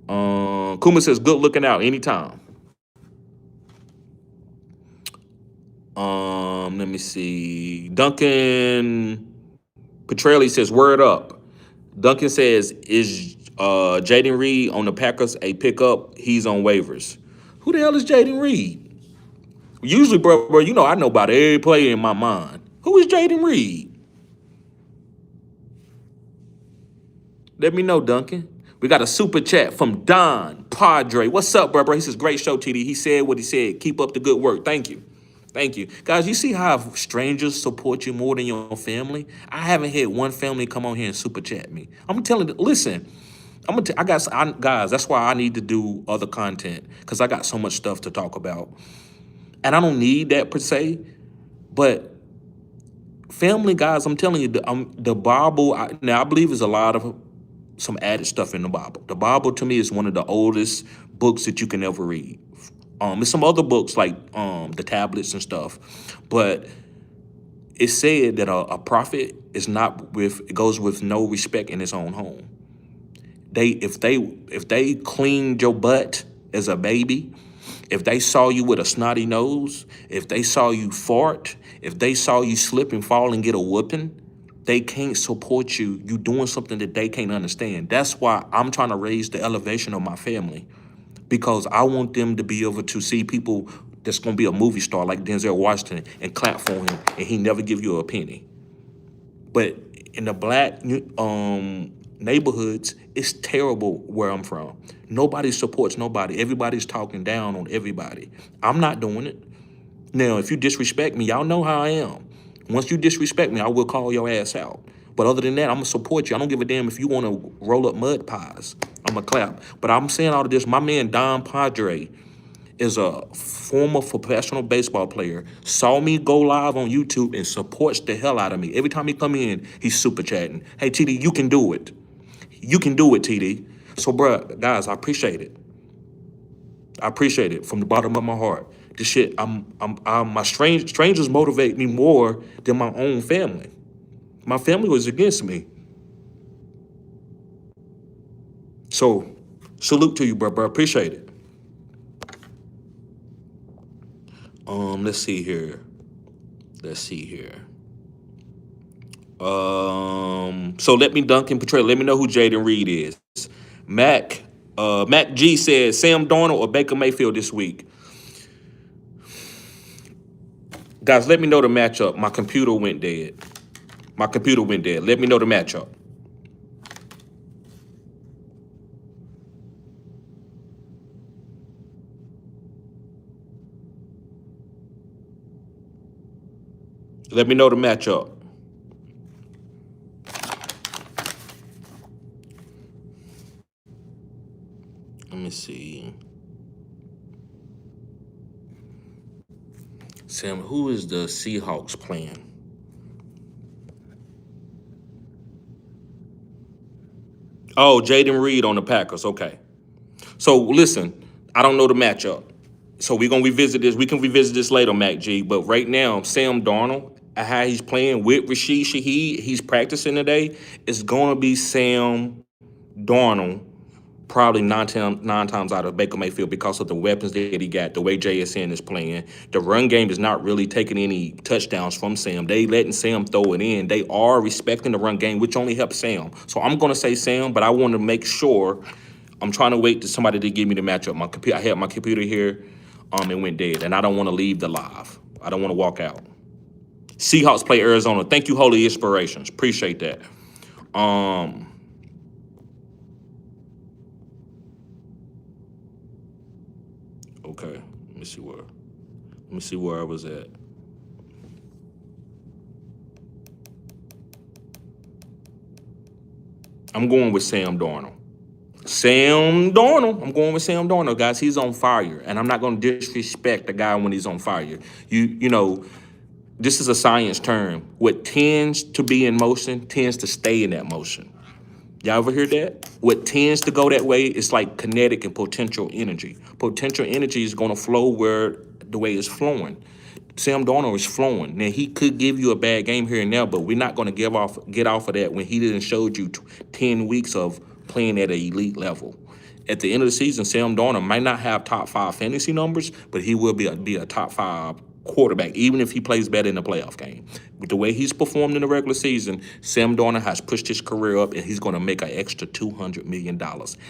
Kuma says, good looking out anytime. Let me see. Duncan Petrelli says, word up. Duncan says, is Jaden Reed on the Packers a pickup? He's on waivers. Who the hell is Jaden Reed? Usually, bro, I know about every player in my mind. Who is Jaden Reed? Let me know, Duncan. We got a super chat from Don Padre. What's up, bro? He says, great show, TD. He said what he said. Keep up the good work. Thank you. Thank you. Guys, you see how strangers support you more than your family? I haven't had one family come on here and super chat me. I'm telling you, listen, guys, that's why I need to do other content, because I got so much stuff to talk about. And I don't need that per se, but family, guys, I'm telling you, the Bible, I believe is a lot of, some added stuff in the Bible. The Bible to me is one of the oldest books that you can ever read. There's some other books like the tablets and stuff, but it said that a prophet is not with, it goes with no respect in his own home. If they cleaned your butt as a baby, if they saw you with a snotty nose, if they saw you fart, if they saw you slip and fall and get a whooping, they can't support you. You doing something that they can't understand. That's why I'm trying to raise the elevation of my family, because I want them to be able to see people that's going to be a movie star like Denzel Washington and clap for him, and he never give you a penny. But in the black neighborhoods, it's terrible where I'm from. Nobody supports nobody. Everybody's talking down on everybody. I'm not doing it. Now, if you disrespect me, y'all know how I am. Once you disrespect me, I will call your ass out. But other than that, I'm going to support you. I don't give a damn if you want to roll up mud pies. I'm going to clap. But I'm saying all of this. My man, Don Padre, is a former professional baseball player, saw me go live on YouTube and supports the hell out of me. Every time he come in, he's super chatting. Hey, TD, you can do it. You can do it, TD. So, bruh, guys, I appreciate it. I appreciate it from the bottom of my heart. This shit, my strangers motivate me more than my own family. My family was against me. So, salute to you, bro. Appreciate it. Let's see here. So let me Duncan Petrell. Let me know who Jaden Reed is. Mac G said Sam Darnold or Baker Mayfield this week. Guys, let me know the matchup. My computer went dead. Let me know the matchup. Let me know the matchup. Let me see. Sam, who is the Seahawks playing? Oh, Jaden Reed on the Packers. Okay. So listen, I don't know the matchup. So we're gonna revisit this. We can revisit this later, Mac G. But right now, Sam Darnold, how he's playing with Rashid Shaheed, he's practicing today. It's gonna be Sam Darnold, probably nine times out of Baker Mayfield because of the weapons that he got, the way JSN is playing. The run game is not really taking any touchdowns from Sam. They letting Sam throw it in. They are respecting the run game, which only helps Sam. So I'm gonna say Sam, but I want to make sure. I'm trying to wait to somebody to give me the matchup. I had my computer here, it went dead, and I don't want to leave the live. I don't want to walk out. Seahawks play Arizona. Thank you, Holy Inspirations. Appreciate that. Okay. Let me see where I was at. I'm going with Sam Darnold. I'm going with Sam Darnold, guys. He's on fire, and I'm not going to disrespect the guy when he's on fire. You know, this is a science term. What tends to be in motion tends to stay in that motion. Y'all ever hear that? What tends to go that way is like kinetic and potential energy. Potential energy is going to flow where the way it's flowing. Sam Darnold is flowing. Now, he could give you a bad game here and there, but we're not going to get off of that when he didn't showed you 10 weeks of playing at an elite level. At the end of the season, Sam Darnold might not have top 5 fantasy numbers, but he will be a top 5 quarterback, even if he plays better in the playoff game. With the way he's performed in the regular season, Sam Darnold has pushed his career up, and he's going to make an extra $200 million.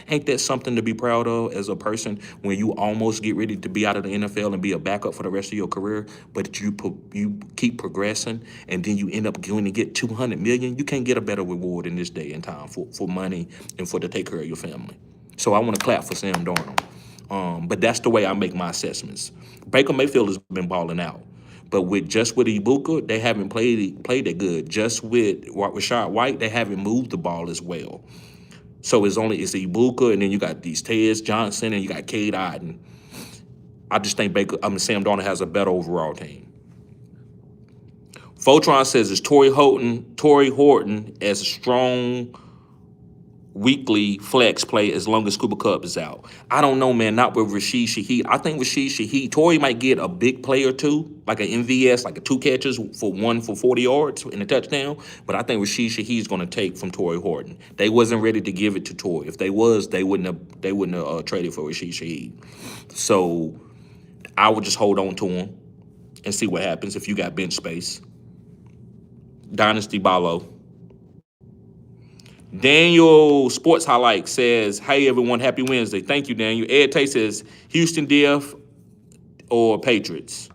Ain't that something to be proud of as a person when you almost get ready to be out of the NFL and be a backup for the rest of your career, but you keep progressing, and then you end up going to get $200 million? You can't get a better reward in this day and time for money and for to take care of your family. So I want to clap for Sam Darnold. But that's the way I make my assessments. Baker Mayfield has been balling out. But with Ibuka, they haven't played it good. Just with Rashad White, they haven't moved the ball as well. So it's Ibuka, and then you got these Tez Johnson, and you got Cade Otton. I just think Sam Darnold has a better overall team. Photron says, is Torrey Horton as strong weekly flex play as long as Cooper Kupp is out. I don't know, man. Not with Rashid Shaheed. I think Rashid Shaheed, Torrey might get a big play or two, like an MVS, like a 2 catches for 40 yards in a touchdown. But I think Rashid Shaheed is going to take from Torrey Horton. They wasn't ready to give it to Torrey. If they was, they wouldn't have traded for Rashid Shaheed. So I would just hold on to him and see what happens if you got bench space. Dynasty Balo. Daniel Sports Highlight says, hey, everyone, happy Wednesday. Thank you, Daniel. Ed Tate says, Houston DF or Patriots?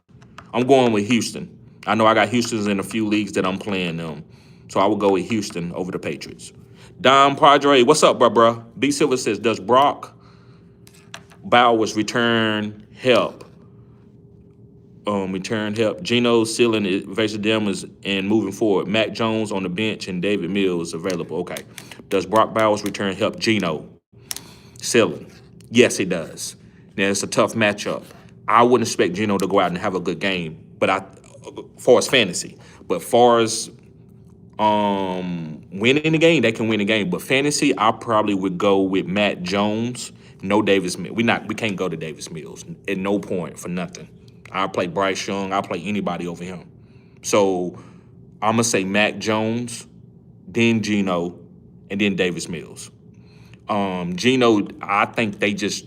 I'm going with Houston. I know I got Houston's in a few leagues that I'm playing them. So I will go with Houston over the Patriots. Don Padre, what's up, bruh? B. Silver says, does Brock Bowers return help? Geno Sealing versus them and moving forward. Mac Jones on the bench and David Mills available. Okay. Does Brock Bowers return help Geno Sealing? Yes, it does. Now it's a tough matchup. I wouldn't expect Geno to go out and have a good game, but far as fantasy. But far as winning the game, they can win the game. But fantasy, I probably would go with Matt Jones. No Davis Mills. We can't go to Davis Mills at no point for nothing. I'll play Bryce Young. I'll play anybody over him. So I'm going to say Mac Jones, then Geno, and then Davis Mills. Geno, I think it's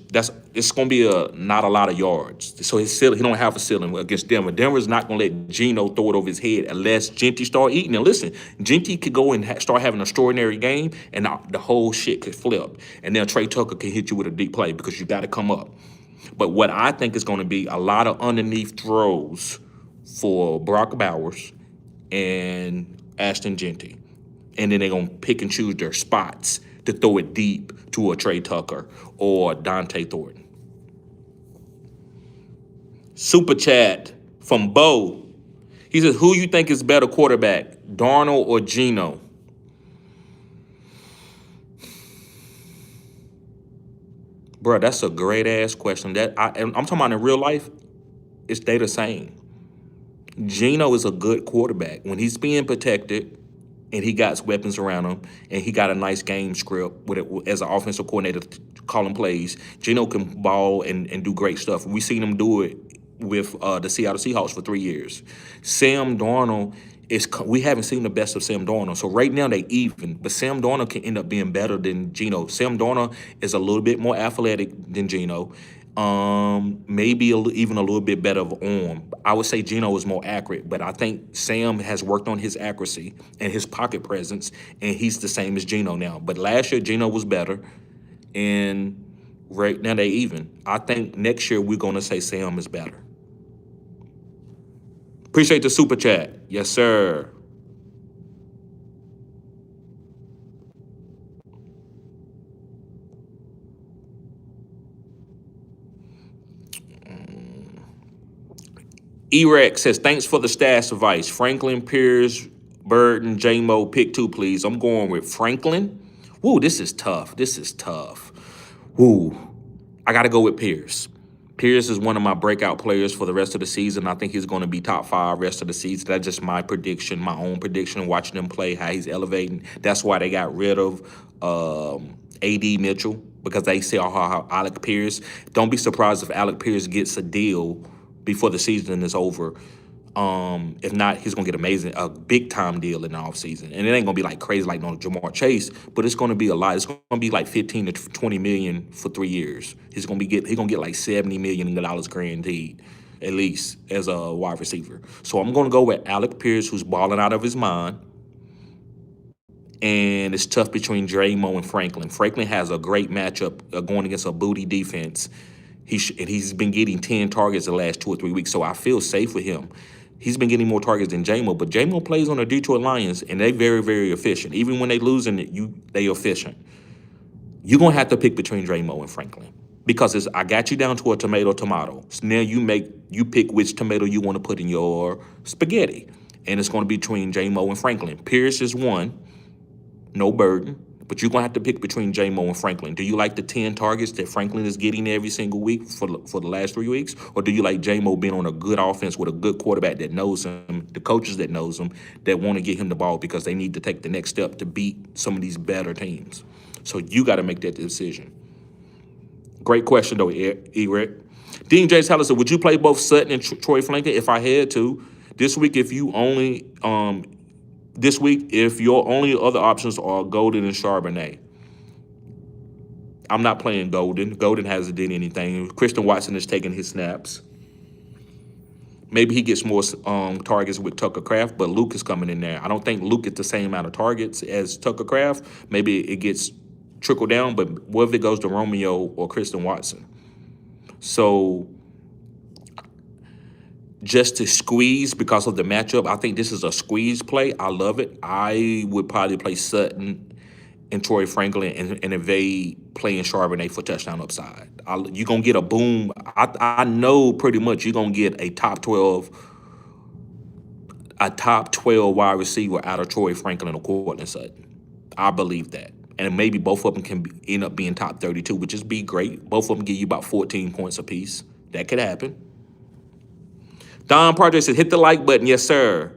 going to be not a lot of yards. So his ceiling, he don't have a ceiling against Denver. Denver's not going to let Geno throw it over his head unless Genty start eating. And listen, Genty could go and start having an extraordinary game, and the whole shit could flip. And then Trey Tucker can hit you with a deep play because you got to come up. But what I think is going to be a lot of underneath throws for Brock Bowers and Ashton Genty. And then they're going to pick and choose their spots to throw it deep to a Trey Tucker or Dante Thornton. Super chat from Bo. He says, who you think is better quarterback, Darnold or Geno? Bro, that's a great-ass question. I'm talking about in real life, they the same. Geno is a good quarterback. When he's being protected and he got weapons around him and he got a nice game script as an offensive coordinator calling plays, Geno can ball and do great stuff. We've seen him do it with the Seattle Seahawks for 3 years. Sam Darnold we haven't seen the best of Sam Darnold. So right now they even, but Sam Darnold can end up being better than Geno. Sam Darnold is a little bit more athletic than Geno. Maybe even a little bit better of arm. I would say Geno is more accurate, but I think Sam has worked on his accuracy and his pocket presence, and he's the same as Geno now. But last year Geno was better, and right now they even. I think next year we're gonna say Sam is better. Appreciate the super chat. Yes, sir. E-Rex says, thanks for the stash advice. Franklin, Pierce, Burton, J-Mo, pick 2, please. I'm going with Franklin. Woo, this is tough. Woo. I got to go with Pierce. Pierce is one of my breakout players for the rest of the season. I think he's going to be top 5 rest of the season. That's just my prediction, my own prediction, watching him play, how he's elevating. That's why they got rid of A.D. Mitchell, because they see how Alec Pierce. Don't be surprised if Alec Pierce gets a deal before the season is over. If not, he's gonna get a big time deal in the offseason. And it ain't gonna be like crazy like no Jamar Chase, but it's gonna be a lot. It's gonna be like 15 to 20 million for 3 years. He's gonna get like $70 million guaranteed, at least, as a wide receiver. So I'm gonna go with Alec Pierce, who's balling out of his mind. And it's tough between J-Mo and Franklin. Franklin has a great matchup going against a booty defense. He's been getting 10 targets the last 2 or 3 weeks, so I feel safe with him. He's been getting more targets than J-Mo, but J-Mo plays on the Detroit Lions, and they're very, very efficient. Even when they losing, they efficient. You're going to have to pick between J-Mo and Franklin because I got you down to a tomato. So now you pick which tomato you want to put in your spaghetti, and it's going to be between J-Mo and Franklin. Pierce is one, no burden. But you're going to have to pick between J-Mo and Franklin. Do you like the 10 targets that Franklin is getting every single week for the last 3 weeks? Or do you like J-Mo being on a good offense with a good quarterback that knows him, the coaches that knows him, that want to get him the ball because they need to take the next step to beat some of these better teams? So you got to make that decision. Great question, though, Eric. Dean J. Taylor said, would you play both Sutton and Troy Franklin if I had to? This week, if you only if your only other options are Golden and Charbonnet. I'm not playing Golden. Golden hasn't did anything. Christian Watson is taking his snaps. Maybe he gets more targets with Tucker Kraft, but Luke is coming in there. I don't think Luke gets the same amount of targets as Tucker Kraft. Maybe it gets trickled down, but what if it goes to Romeo or Christian Watson? So just to squeeze because of the matchup, I think this is a squeeze play. I love it. I would probably play Sutton and Troy Franklin and evade playing Charbonnet for touchdown upside. You're going to get a boom. I know pretty much you're going to get a top 12 wide receiver out of Troy Franklin or Cortland Sutton. I believe that. And maybe both of them can end up being top 32, which is be great. Both of them give you about 14 points apiece. That could happen. Don Project says, hit the like button. Yes, sir.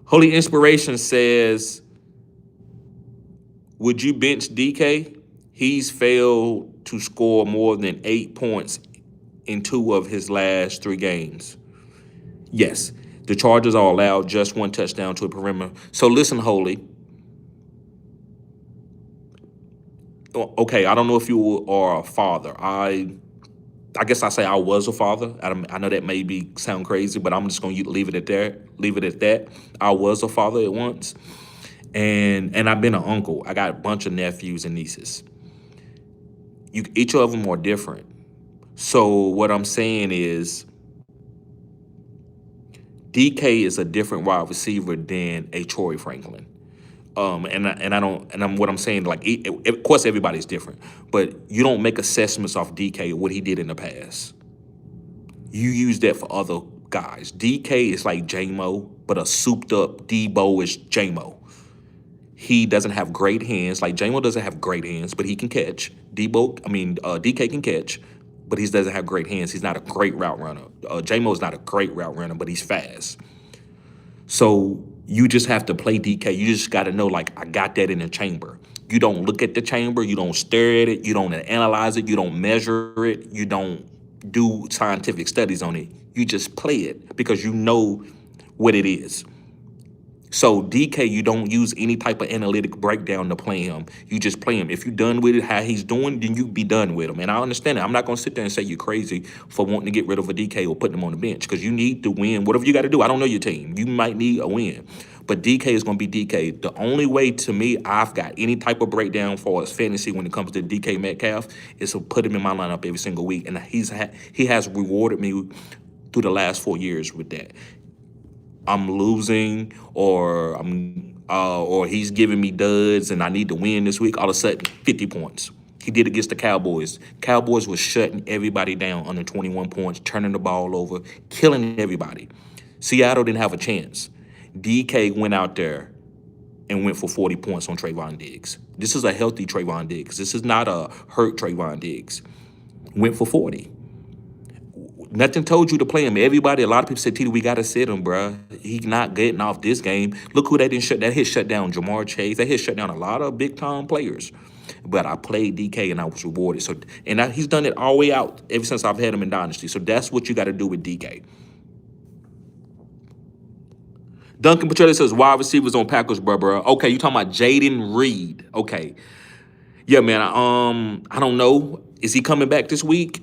Holy Inspiration says, would you bench DK? He's failed to score more than 8 points in 2 of his last 3 games. Yes, the Chargers are allowed just 1 touchdown to a perimeter. So listen, Holy. Okay, I don't know if you are a father. I guess I say I was a father. I know that may sound crazy, but I'm just going to leave it at that. I was a father at once. And I've been an uncle. I got a bunch of nephews and nieces. Each of them are different. So what I'm saying is DK is a different wide receiver than a Troy Franklin. What I'm saying, like, of course everybody's different, but you don't make assessments off DK or what he did in the past. You use that for other guys. DK is like J-Mo, but a souped up Debo is J-Mo. He doesn't have great hands. Like J-Mo doesn't have great hands, but he can catch. DK can catch, but he doesn't have great hands. He's not a great route runner. J-Mo is not a great route runner, but he's fast. So you just have to play DK. You just got to know, like, I got that in the chamber. You don't look at the chamber. You don't stare at it. You don't analyze it. You don't measure it. You don't do scientific studies on it. You just play it because you know what it is. So DK, you don't use any type of analytic breakdown to play him. You just play him. If you're done with it, how he's doing, then you be done with him. And I understand it. I'm not going to sit there and say you're crazy for wanting to get rid of a DK or putting him on the bench because you need to win. Whatever you got to do. I don't know your team. You might need a win. But DK is going to be DK. The only way, to me, I've got any type of breakdown for his fantasy when it comes to DK Metcalf is to put him in my lineup every single week. And he has rewarded me through the last 4 years with that. I'm losing or he's giving me duds and I need to win this week, all of a sudden 50 points. He did against the Cowboys. Cowboys was shutting everybody down under 21 points, turning the ball over, killing everybody. Seattle didn't have a chance. DK went out there and went for 40 points on Trayvon Diggs. This is a healthy Trayvon Diggs. This is not a hurt Trayvon Diggs. Went for 40. Nothing told you to play him. A lot of people said, Tito, we got to sit him, bruh. He's not getting off this game. Look who they didn't shut. That hit shut down Jamar Chase. That hit shut down a lot of big-time players. But I played DK and I was rewarded. So, he's done it all the way out ever since I've had him in Dynasty. So that's what you got to do with DK. Duncan Petrelli says, wide receivers on Packers, bruh. Okay, you talking about Jaden Reed. Okay. Yeah, man, I don't know. Is he coming back this week?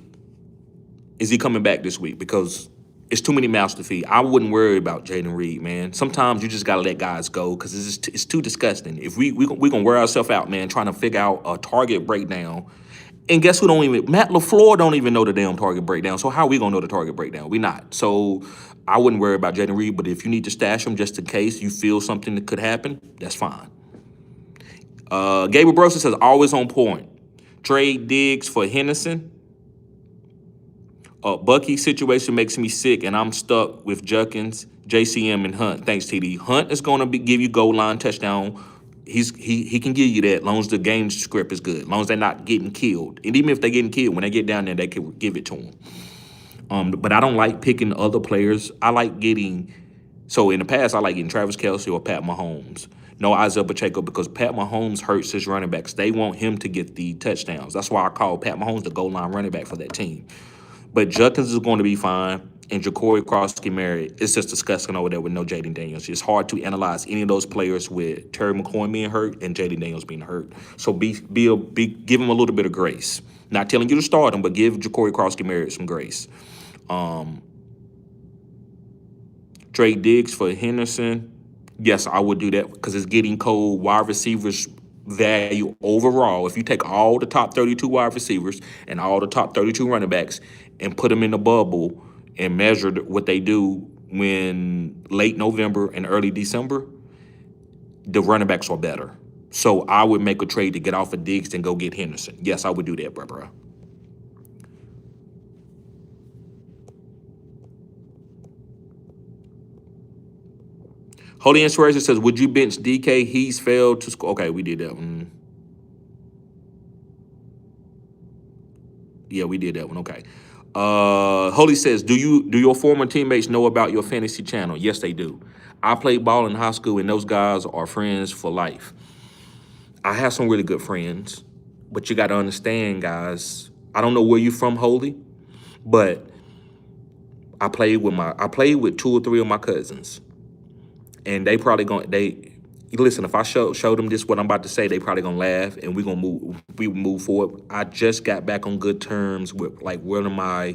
Because it's too many mouths to feed. I wouldn't worry about Jaden Reed, man. Sometimes you just got to let guys go because it's too disgusting. If we going to wear ourselves out, man, trying to figure out a target breakdown. And guess who Matt LaFleur don't even know the damn target breakdown. So how are we going to know the target breakdown? We not. So I wouldn't worry about Jaden Reed, but if you need to stash him just in case you feel something that could happen, that's fine. Gabriel Brosa says, always on point. Trade Diggs for Henderson. Bucky's situation makes me sick, and I'm stuck with Juckins, JCM, and Hunt. Thanks, TD. Hunt is going to give you goal line touchdown. He can give you that as long as the game script is good, as long as they're not getting killed. And even if they're getting killed, when they get down there, they can give it to them. But I don't like picking other players. I like getting So in the past, I like getting Travis Kelce or Pat Mahomes. No Isaiah Pacheco because Pat Mahomes hurts his running backs. They want him to get the touchdowns. That's why I call Pat Mahomes the goal line running back for that team. But Judkins is going to be fine. And Ja'Cory Cross-Marriott, it's just disgusting over there with no Jaden Daniels. It's hard to analyze any of those players with Terry McLaurin being hurt and Jaden Daniels being hurt. So give him a little bit of grace. Not telling you to start him, but give Ja'Cory Cross-Marriott some grace. Trade Diggs for Henderson. Yes, I would do that because it's getting cold. Wide receivers value overall. If you take all the top 32 wide receivers and all the top 32 running backs and put them in the bubble and measure what they do when late November and early December, the running backs are better. So I would make a trade to get off of Diggs and go get Henderson. Yes, I would do that, bro. Holy Inspiration says, would you bench DK? He's failed to score. Okay, we did that one. Yeah, we did that one. Okay. Holy says, do your former teammates know about your fantasy channel? Yes, they do. I played ball in high school, and those guys are friends for life. I have some really good friends, but you got to understand, guys. I don't know where you're from, Holy, but I played with 2 or 3 of my cousins. And they probably listen, if I show them this, what I'm about to say, they probably gonna laugh and we move forward. I just got back on good terms with like one of I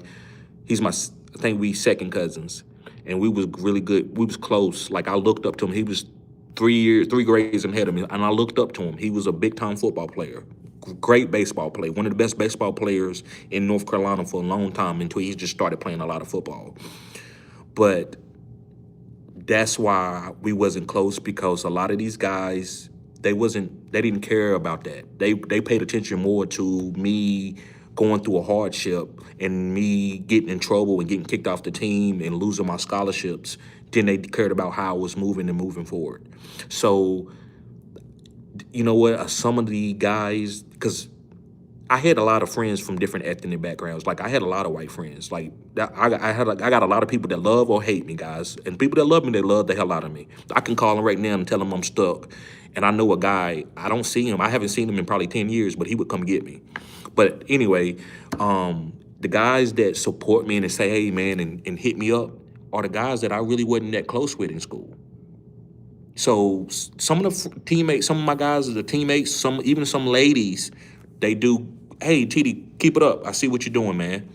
think we second cousins. And we was really good. We was close. Like I looked up to him. He was 3 grades ahead of me. And I looked up to him. He was a big time football player. Great baseball player. One of the best baseball players in North Carolina for a long time until he just started playing a lot of football. But that's why we wasn't close because a lot of these guys, they didn't care about that. They paid attention more to me going through a hardship and me getting in trouble and getting kicked off the team and losing my scholarships than they cared about how I was moving forward. So, you know what? Some of the guys, because I had a lot of friends from different ethnic backgrounds. Like I had a lot of white friends. Like I got a lot of people that love or hate me, guys. And people that love me, they love the hell out of me. I can call them right now and tell them I'm stuck. And I know a guy, I don't see him. I haven't seen him in probably 10 years, but he would come get me. But anyway, the guys that support me and say, hey, man, and hit me up are the guys that I really wasn't that close with in school. So some of the teammates, some of my guys are the teammates, even some ladies, they do, hey, TD, keep it up. I see what you're doing, man.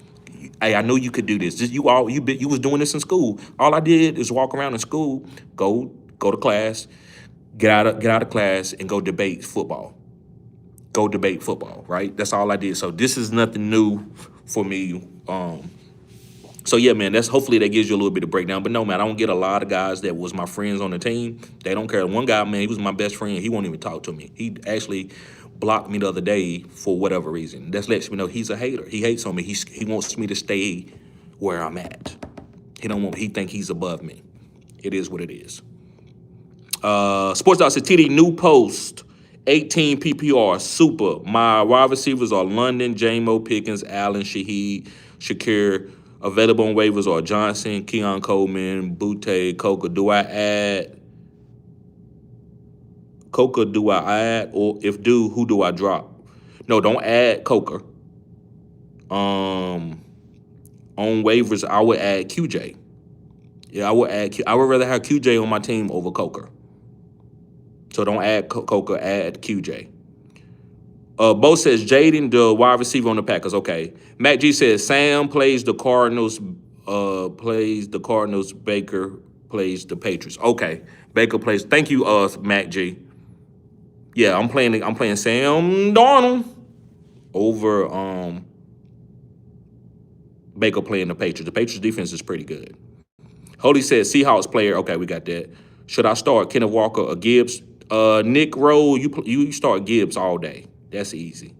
Hey, I know you could do this. You was doing this in school. All I did is walk around in school, go to class, get out of class, and go debate football. Go debate football, right? That's all I did. So this is nothing new for me. So yeah, man, hopefully that gives you a little bit of breakdown. But no, man, I don't get a lot of guys that was my friends on the team. They don't care. One guy, man, he was my best friend. He won't even talk to me. He actually blocked me the other day for whatever reason. That lets me know he's a hater. He hates on me. He wants me to stay where I'm at. He think he's above me. It is what it is. Sports Doc said, TD, new post, 18 PPR, super. My wide receivers are London, J-Mo, Pickens, Allen, Shaheed, Shakir. Available on waivers are Johnson, Keon Coleman, Butte, Coker. Do I add? Or if who do I drop? No, don't add Coker. On waivers, I would add QJ. Yeah, I would rather have QJ on my team over Coker. So don't add Coker, add QJ. Bo says Jaden, the wide receiver on the Packers. Okay. Matt G says Sam plays the Cardinals. Baker plays the Patriots. Okay. Baker plays. Thank you, Matt G. Yeah, I'm playing Sam Darnold over Baker playing the Patriots. The Patriots defense is pretty good. Holy says Seahawks player. Okay, we got that. Should I start Kenneth Walker or Gibbs? Nick Rowe, you start Gibbs all day. That's easy.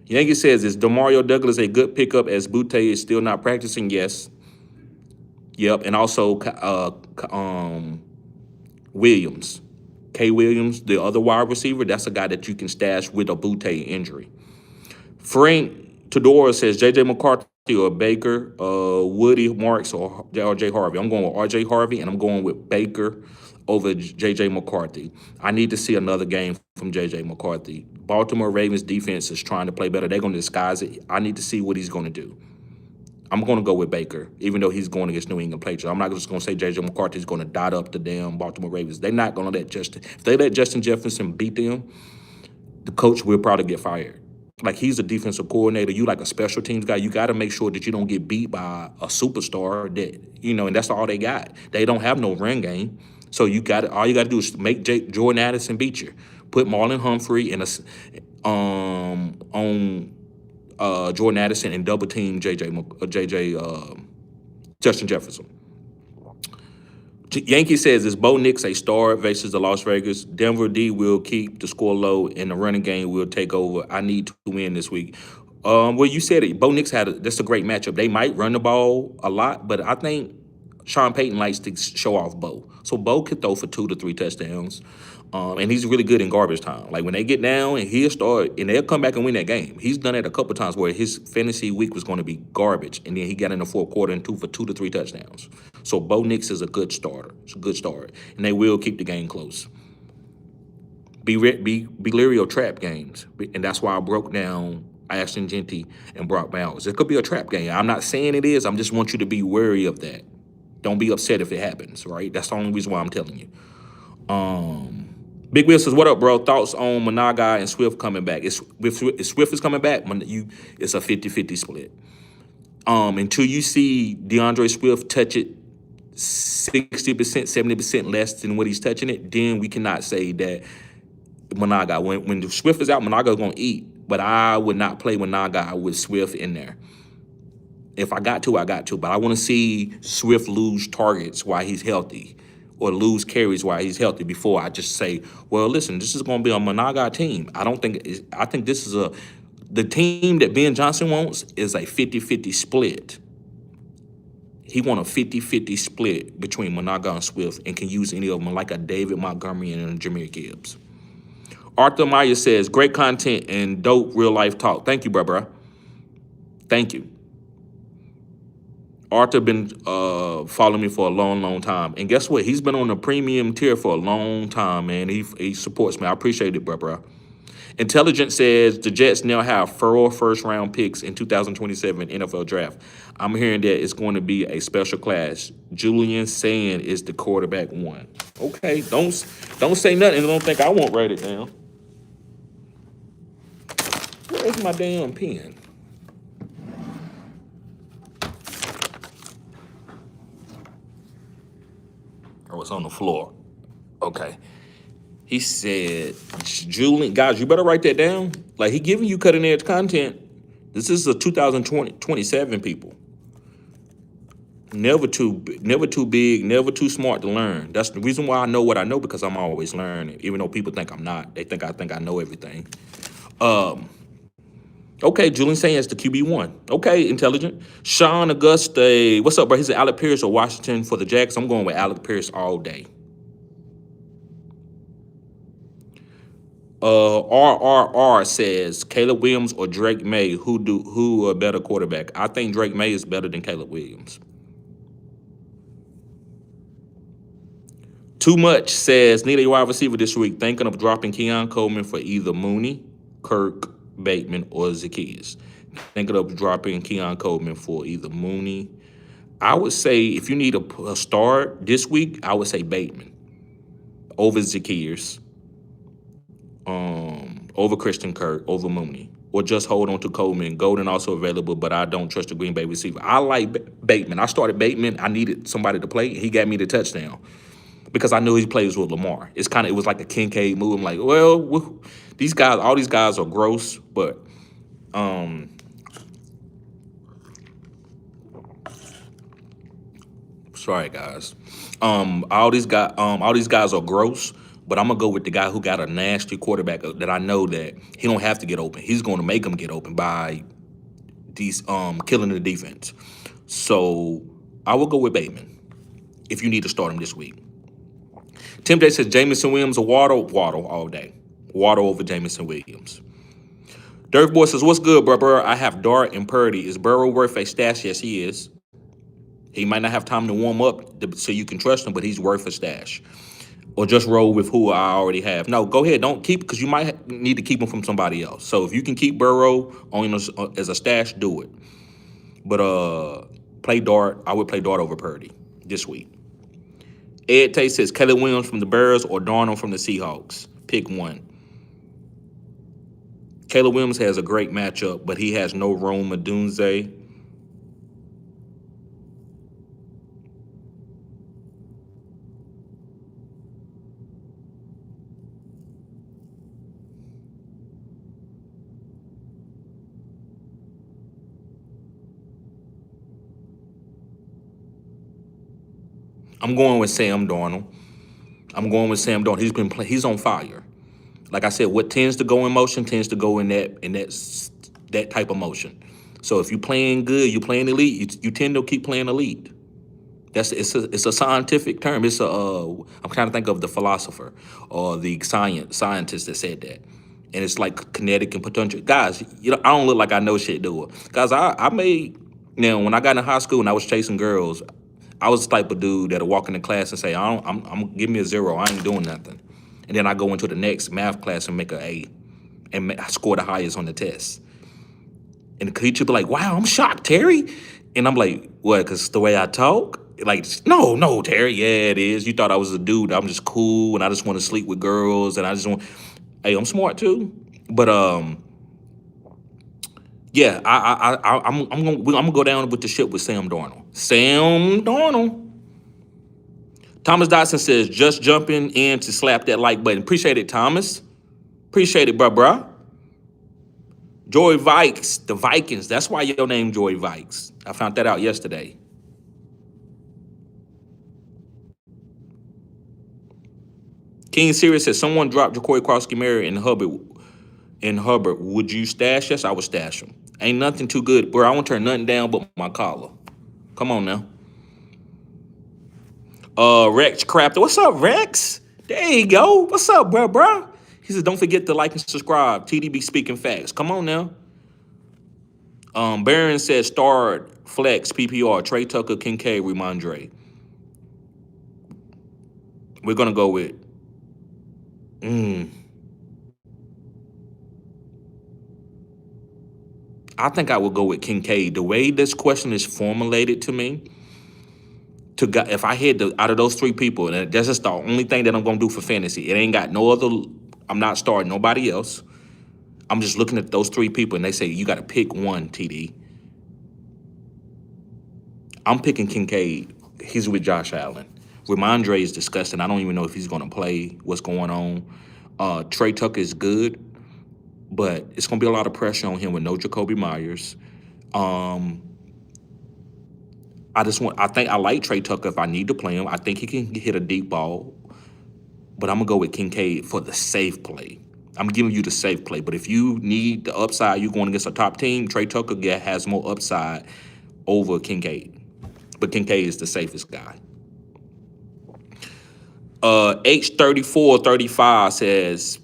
Yankee says, is Demario Douglas a good pickup as Butte is still not practicing? Yes. Yep. And also Williams. K. Williams, the other wide receiver, that's a guy that you can stash with a Butte injury. Frank Tedora says, J.J. McCarthy or Baker, Woody, Marks, or R.J. Harvey. I'm going with R.J. Harvey, and I'm going with Baker over J.J. McCarthy. I need to see another game from J.J. McCarthy. Baltimore Ravens defense is trying to play better. They're going to disguise it. I need to see what he's going to do. I'm going to go with Baker, even though he's going against New England Patriots. I'm not just going to say J.J. McCarthy's going to dot up the damn Baltimore Ravens. They're not going to let Justin. If they let Justin Jefferson beat them, the coach will probably get fired. Like, he's a defensive coordinator. You like a special teams guy. You got to make sure that you don't get beat by a superstar and that's all they got. They don't have no run game. So all you got to do is make Jordan Addison beat you. Put Marlon Humphrey on Jordan Addison and double team Justin Jefferson. Yankee says, is Bo Nix a star versus the Las Vegas? Denver D will keep the score low and the running game will take over. I need to win this week. Well, you said it. Bo Nix that's a great matchup. They might run the ball a lot, but I think Sean Payton likes to show off Bo. So Bo could throw for 2 to 3 touchdowns. And he's really good in garbage time. Like, when they get down, and he'll start, and they'll come back and win that game. He's done it a couple times where his fantasy week was going to be garbage, and then he got in the fourth quarter and 2 to 3 touchdowns. So Bo Nix is a good starter. It's a good start, and they will keep the game close. Be leery of trap games, and that's why I broke down Ashton Genty and Brock Bowers. It could be a trap game. I'm not saying it is. I just want you to be wary of that. Don't be upset if it happens, right? That's the only reason why I'm telling you. Big Will says, what up, bro? Thoughts on Managa and Swift coming back? If Swift is coming back, it's a 50-50 split. Until you see DeAndre Swift touch it 60%, 70% less than what he's touching it, then we cannot say that Managa. When Swift is out, Managa's going to eat. But I would not play Managa with Swift in there. If I got to, I got to. But I want to see Swift lose targets while he's healthy, or lose carries while he's healthy, before I just say, well, listen, this is going to be a Managa team. I think this is the team that Ben Johnson wants is a 50-50 split. He wants a 50-50 split between Managa and Swift, and can use any of them, like a David Montgomery and a Jahmyr Gibbs. Arthur Meyer says, great content and dope real-life talk. Thank you, bro. Thank you. Arthur been following me for a long time. And guess what? He's been on the premium tier for a long time, man. He supports me. I appreciate it, bro. Intelligent says the Jets now have 4 first-round picks in 2027 NFL draft. I'm hearing that it's going to be a special class. Julian Sand is the quarterback 1. Okay, don't say nothing and don't think I won't write it down. Where's my damn pen? Oh, it's on the floor. Okay. He said, Julian, guys, you better write that down. Like, he giving you cutting edge content. This is a 2027 people. Never too big, never too smart to learn. That's the reason why I know what I know, because I'm always learning. Even though people think I'm not. They think I know everything. Okay, Julian saying it's the QB1. Okay, intelligent. Sean Auguste, what's up, bro? He's at Alec Pierce or Washington for the Jacks. I'm going with Alec Pierce all day. RRR says Caleb Williams or Drake May. Who a better quarterback? I think Drake May is better than Caleb Williams. Too Much says, need a wide receiver this week. Thinking of dropping Keon Coleman for either Mooney, Kirk, Bateman, or Zacchaeus. Thinking of dropping Keon Coleman for either Mooney. I would say, if you need a start this week, I would say Bateman over Zacchaeus, over Christian Kirk, over Mooney. Or just hold on to Coleman. Golden also available, but I don't trust the Green Bay receiver. I like Bateman. I started Bateman. I needed somebody to play. He got me the touchdown, because I knew he plays with Lamar. It was like a Kincaid move. I'm like, well, all these guys are gross, but sorry guys. All these guys are gross, but I'm gonna go with the guy who got a nasty quarterback that I know that he don't have to get open. He's gonna make them get open by these killing the defense. So I will go with Bateman if you need to start him this week. Tim J says Jamison Williams or Waddle all day. Waddle over Jamison Williams. Dirk Boy says, "What's good, bro? I have Dart and Purdy. Is Burrow worth a stash? Yes, he is. He might not have time to warm up so you can trust him, but he's worth a stash. Or just roll with who I already have. No, go ahead. Don't keep because you might need to keep him from somebody else. So if you can keep Burrow on as a stash, do it. But play Dart. I would play Dart over Purdy this week. Ed Tate says Kelly Williams from the Bears or Darnold from the Seahawks. Pick one. Caleb Williams has a great matchup, but he has no Rome Odunze. I'm going with Sam Darnold. He's on fire. Like I said, what tends to go in motion tends to go in that type of motion. So if you're playing good, you're playing elite, you tend to keep playing elite. It's a scientific term. I'm trying to think of the philosopher or the scientist that said that. And it's like kinetic and potential. Guys, I don't look like I know shit, do I? Guys, I made when I got in high school and I was chasing girls, I was the type of dude that'll walk into class and say, I'm give me a 0. I ain't doing nothing. And then I go into the next math class and make an A and I score the highest on the test. And the teacher be like, wow, I'm shocked, Terry. And I'm like, what, because the way I talk? Like, no, Terry, yeah, it is. You thought I was a dude. I'm just cool and I just want to sleep with girls and I just want, hey, I'm smart too. But yeah, I'm gonna go down with the ship with Sam Darnold. Sam Darnold. Thomas Dodson says, just jumping in to slap that like button. Appreciate it, Thomas. Appreciate it, bruh. Joy Vikes, the Vikings. That's why your name Joy Vikes. I found that out yesterday. King Sirius says, someone dropped Jacory Crosby-Mary and Hubbard. Would you stash? Yes, I would stash them. Ain't nothing too good. Bro, I won't turn nothing down but my collar. Come on now. Rex Crafter. What's up, Rex? There you go. What's up, bro? He says, don't forget to like and subscribe. TDB speaking facts. Come on now. Barron says, start flex PPR. Trey Tucker, Kincaid, Ramondre. We're gonna go with. I think I would go with Kincaid. The way this question is formulated to me, if I had out of those three people, and that's just the only thing that I'm gonna do for fantasy. It ain't got no other. I'm not starting nobody else. I'm just looking at those three people, and they say you got to pick one. TD. I'm picking Kincaid. He's with Josh Allen. Ramondre is disgusting. I don't even know if he's gonna play. What's going on? Trey Tucker is good, but it's gonna be a lot of pressure on him with no Jacoby Myers. I think I like Trey Tucker if I need to play him. I think he can hit a deep ball, but I'm gonna go with Kincaid for the safe play. I'm giving you the safe play, but if you need the upside, you're going against a top team. Trey Tucker has more upside over Kincaid, but Kincaid is the safest guy. H3435 says,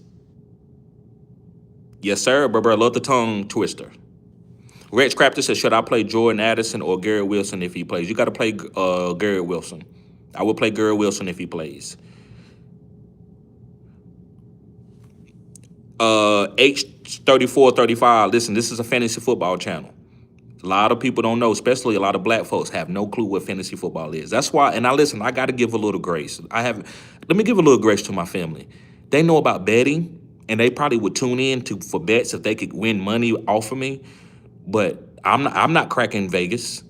yes, sir, bro. Love the tongue twister. Rex Crafter says, should I play Jordan Addison or Garrett Wilson if he plays? You got to play Garrett Wilson. I would play Garrett Wilson if he plays. H3435, listen, this is a fantasy football channel. A lot of people don't know, especially a lot of black folks have no clue what fantasy football is. That's why, and I got to give a little grace. Let me give a little grace to my family. They know about betting, and they probably would tune in for bets if they could win money off of me. But I'm not cracking Vegas.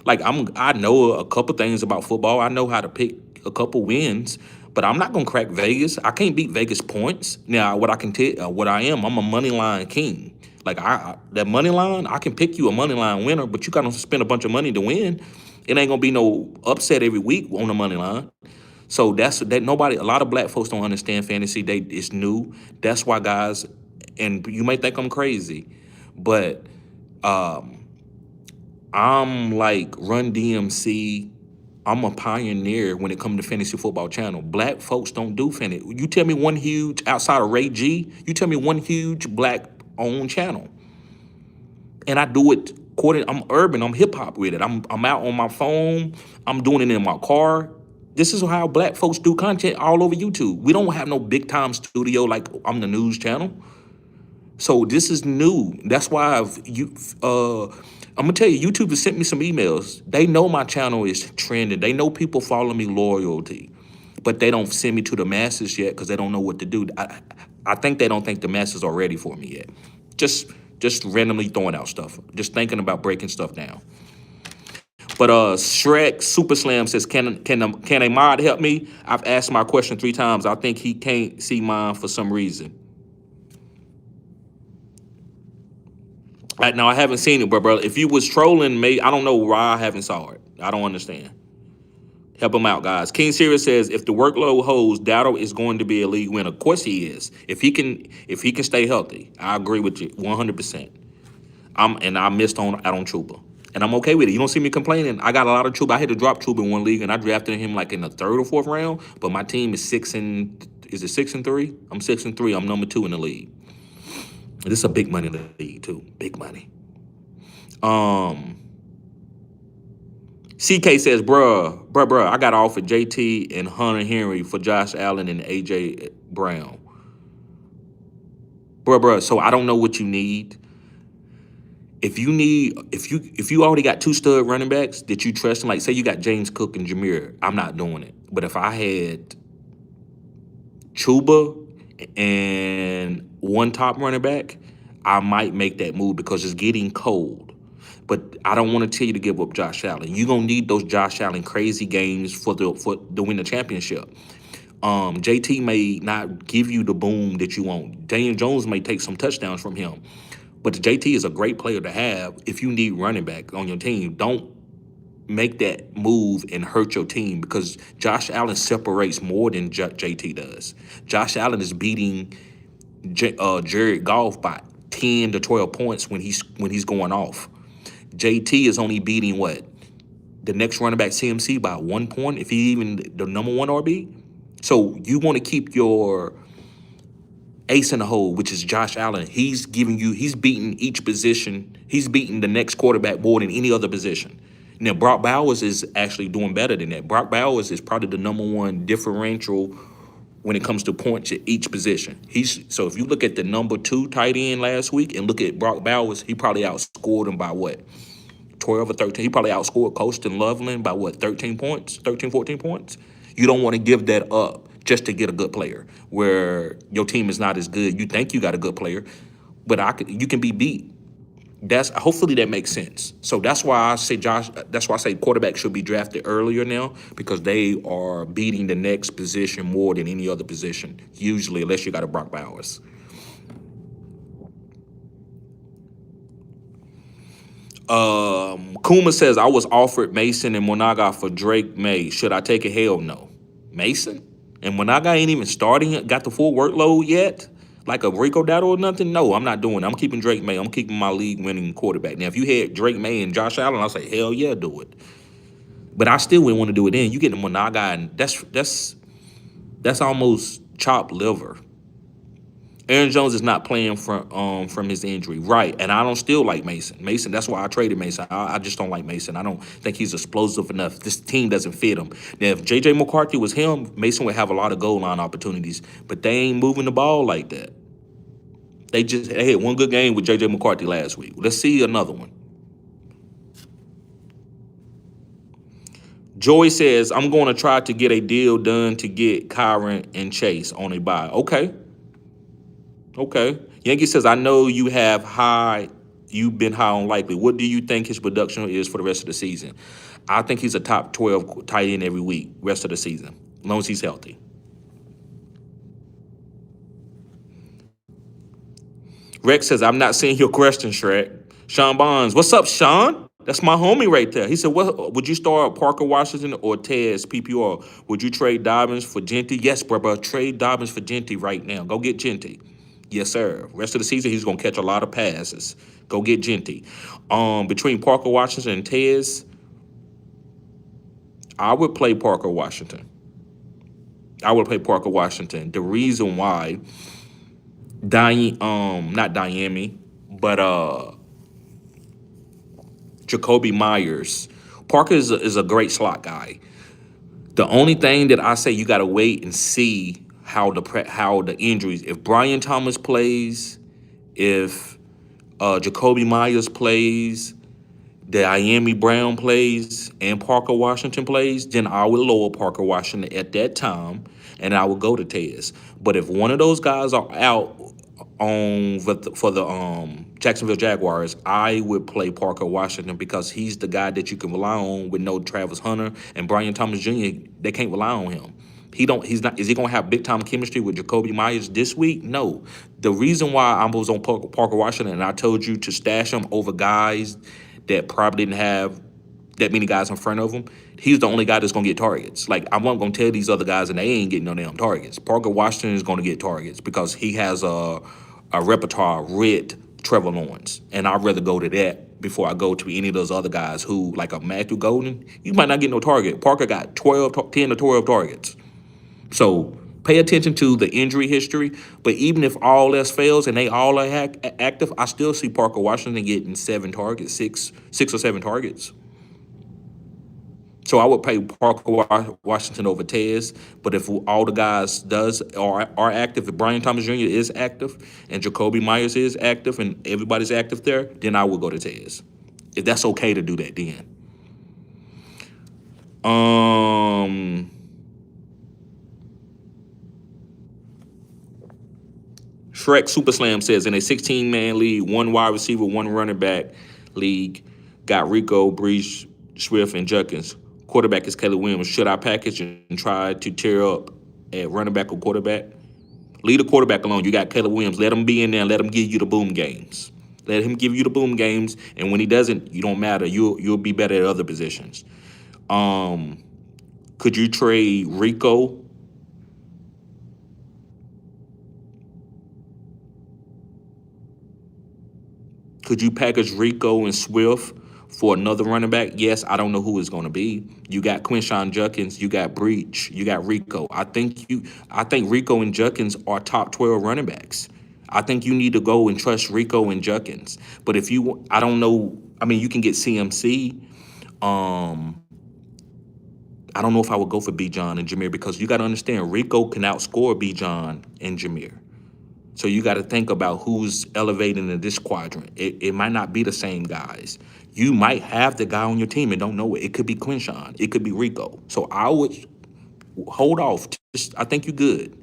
Like I know a couple things about football. I know how to pick a couple wins, but I'm not gonna crack Vegas. I can't beat Vegas points. Now, what I can tell, what I am, I'm a money line king. Like that money line, I can pick you a money line winner, but you gotta spend a bunch of money to win. It ain't gonna be no upset every week on the money line. So that's that. Nobody, a lot of black folks don't understand fantasy. It's new. That's why, guys. And you may think I'm crazy, but I'm like Run DMC. I'm a pioneer when it comes to fantasy football channel. Black folks don't do fantasy. You tell me one huge, outside of Ray G, you tell me one huge black owned channel. and I do it according. I'm urban. I'm hip hop with it. I'm out on my phone. I'm doing it in my car. This is how black folks do content all over YouTube. We don't have no big time studio like I'm the news channel. So this is new. That's why I'm gonna tell you, YouTube has sent me some emails. They know my channel is trending. They know people follow me loyalty, but they don't send me to the masses yet because they don't know what to do. I think they don't think the masses are ready for me yet. Just just randomly throwing out stuff. Just thinking about breaking stuff down. But Shrek Super Slam says, can a mod help me? I've asked my question 3 times. I think he can't see mine for some reason. Now I haven't seen it, but bro, if you was trolling me, I don't know why I haven't saw it. I don't understand. Help him out, guys. King Sirius says, if the workload holds, Dowdle is going to be a league winner. Of course he is. If he can stay healthy. I agree with you 100%. I missed out on Chuba. And I'm okay with it. You don't see me complaining. I got a lot of Chuba. I had to drop Chuba in one league, and I drafted him like in the 3rd or 4th round. But my team is 6-3? I'm 6-3. I'm number 2 in the league. This is a big money league too. Big money. CK says, bruh, I got offered JT and Hunter Henry for Josh Allen and AJ Brown. Bruh, so I don't know what you need. If you already got 2 stud running backs that you trust, like say you got James Cook and Jameer, I'm not doing it. But if I had Chuba and 1 top running back, I might make that move because it's getting cold. But I don't want to tell you to give up Josh Allen. You're gonna need those Josh Allen crazy games for to win the championship. JT may not give you the boom that you want. Daniel Jones may take some touchdowns from him. But JT is a great player to have if you need running back on your team. Don't make that move and hurt your team because Josh Allen separates more than JT does. Josh Allen is beating Jared Goff by 10 to 12 points when he's going off. JT is only beating what? The next running back CMC by 1 point, if he even the number 1 RB. So you want to keep your ace in the hole, which is Josh Allen. He's beating each position. He's beating the next quarterback more than any other position. Now, Brock Bowers is actually doing better than that. Brock Bowers is probably the number 1 differential when it comes to points at each position. So if you look at the number 2 tight end last week and look at Brock Bowers, he probably outscored him by what? 12 or 13. He probably outscored Colston Loveland by what? 13 points, 13, 14 points. You don't want to give that up just to get a good player where your team is not as good. You think you got a good player, but you can be beat. Hopefully that makes sense. So that's why I say quarterback should be drafted earlier now because they are beating the next position more than any other position, usually, unless you got a Brock Bowers. Kuma says, I was offered Mason and Monaga for Drake May. Should I take it? Hell no. Mason? And Monaga ain't even got the full workload yet? Like a Rico Dowdle or nothing? No, I'm not doing it. I'm keeping Drake May. I'm keeping my league-winning quarterback. Now, if you had Drake May and Josh Allen, I'll say, hell yeah, do it. But I still wouldn't want to do it then. You get the Monaga, and that's almost chopped liver. Aaron Jones is not playing from his injury, right? And I don't still like Mason. That's why I traded Mason. I just don't like Mason. I don't think he's explosive enough. This team doesn't fit him. Now, if J.J. McCarthy was him, Mason would have a lot of goal line opportunities. But they ain't moving the ball like that. They had 1 good game with J.J. McCarthy last week. Let's see another one. Joey says, I'm going to try to get a deal done to get Kyron and Chase on a buy. Okay. Yankee says, I know you've been high on Likely. What do you think his production is for the rest of the season? I think he's a top 12 tight end every week, rest of the season, as long as he's healthy. Rex says, I'm not seeing your question, Shrek. Sean Bonds, what's up, Sean? That's my homie right there. He said, what would you start Parker Washington or Tez PPR? Would you trade Dobbins for Genty? Yes, bro. Trade Dobbins for Genty right now. Go get Genty. Yes, sir. Rest of the season, he's going to catch a lot of passes. Go get Genty. Between Parker Washington and Tez, I would play Parker Washington. The reason why, not Miami, but Jacoby Myers. Parker is a great slot guy. The only thing that I say you got to wait and see how the injuries. If Brian Thomas plays, if Jacoby Myers plays, the Miami Brown plays, and Parker Washington plays, then I would lower Parker Washington at that time, and I would go to Tez. But if one of those guys are out for the Jacksonville Jaguars, I would play Parker Washington because he's the guy that you can rely on with no Travis Hunter and Brian Thomas Jr. They can't rely on him. He don't. He's not. Is he gonna have big time chemistry with Jacoby Myers this week? No. The reason why I was on Parker Washington and I told you to stash him over guys that probably didn't have that many guys in front of him, he's the only guy that's gonna get targets. Like I'm not gonna tell these other guys and they ain't getting no damn targets. Parker Washington is gonna get targets because he has a repertoire with Trevor Lawrence, and I'd rather go to that before I go to any of those other guys who, like a Matthew Golden, you might not get no target. Parker got 10 to 12 targets. So pay attention to the injury history. But even if all else fails and they all are active, I still see Parker Washington getting 6 or 7 targets. So I would pay Parker Washington over Tez. But if all the guys are active, if Brian Thomas Jr. is active and Jacoby Myers is active and everybody's active there, then I would go to Tez. If that's okay to do that, then. Shrek Super Slam says in a 16-man league, one wide receiver, one running back league, got Rico, Brees, Swift, and Judkins. Quarterback is Caleb Williams. Should I package and try to tear up at running back or quarterback? Leave the quarterback alone. You got Caleb Williams. Let him be in there and let him give you the boom games. Let him give you the boom games, and when he doesn't, you don't matter. You'll be better at other positions. Could you trade Rico? Could you package Rico and Swift for another running back? Yes, I don't know who it's going to be. You got Quinshawn Judkins, you got Breach, you got Rico. I think Rico and Judkins are top 12 running backs. I think you need to go and trust Rico and Judkins. But I don't know. I mean, you can get CMC. I don't know if I would go for Bijan and Jameer because you got to understand Rico can outscore Bijan and Jameer. So you got to think about who's elevating in this quadrant. It might not be the same guys. You might have the guy on your team and don't know it. It could be Quinshawn. It could be Rico. So I would hold off. I think you're good.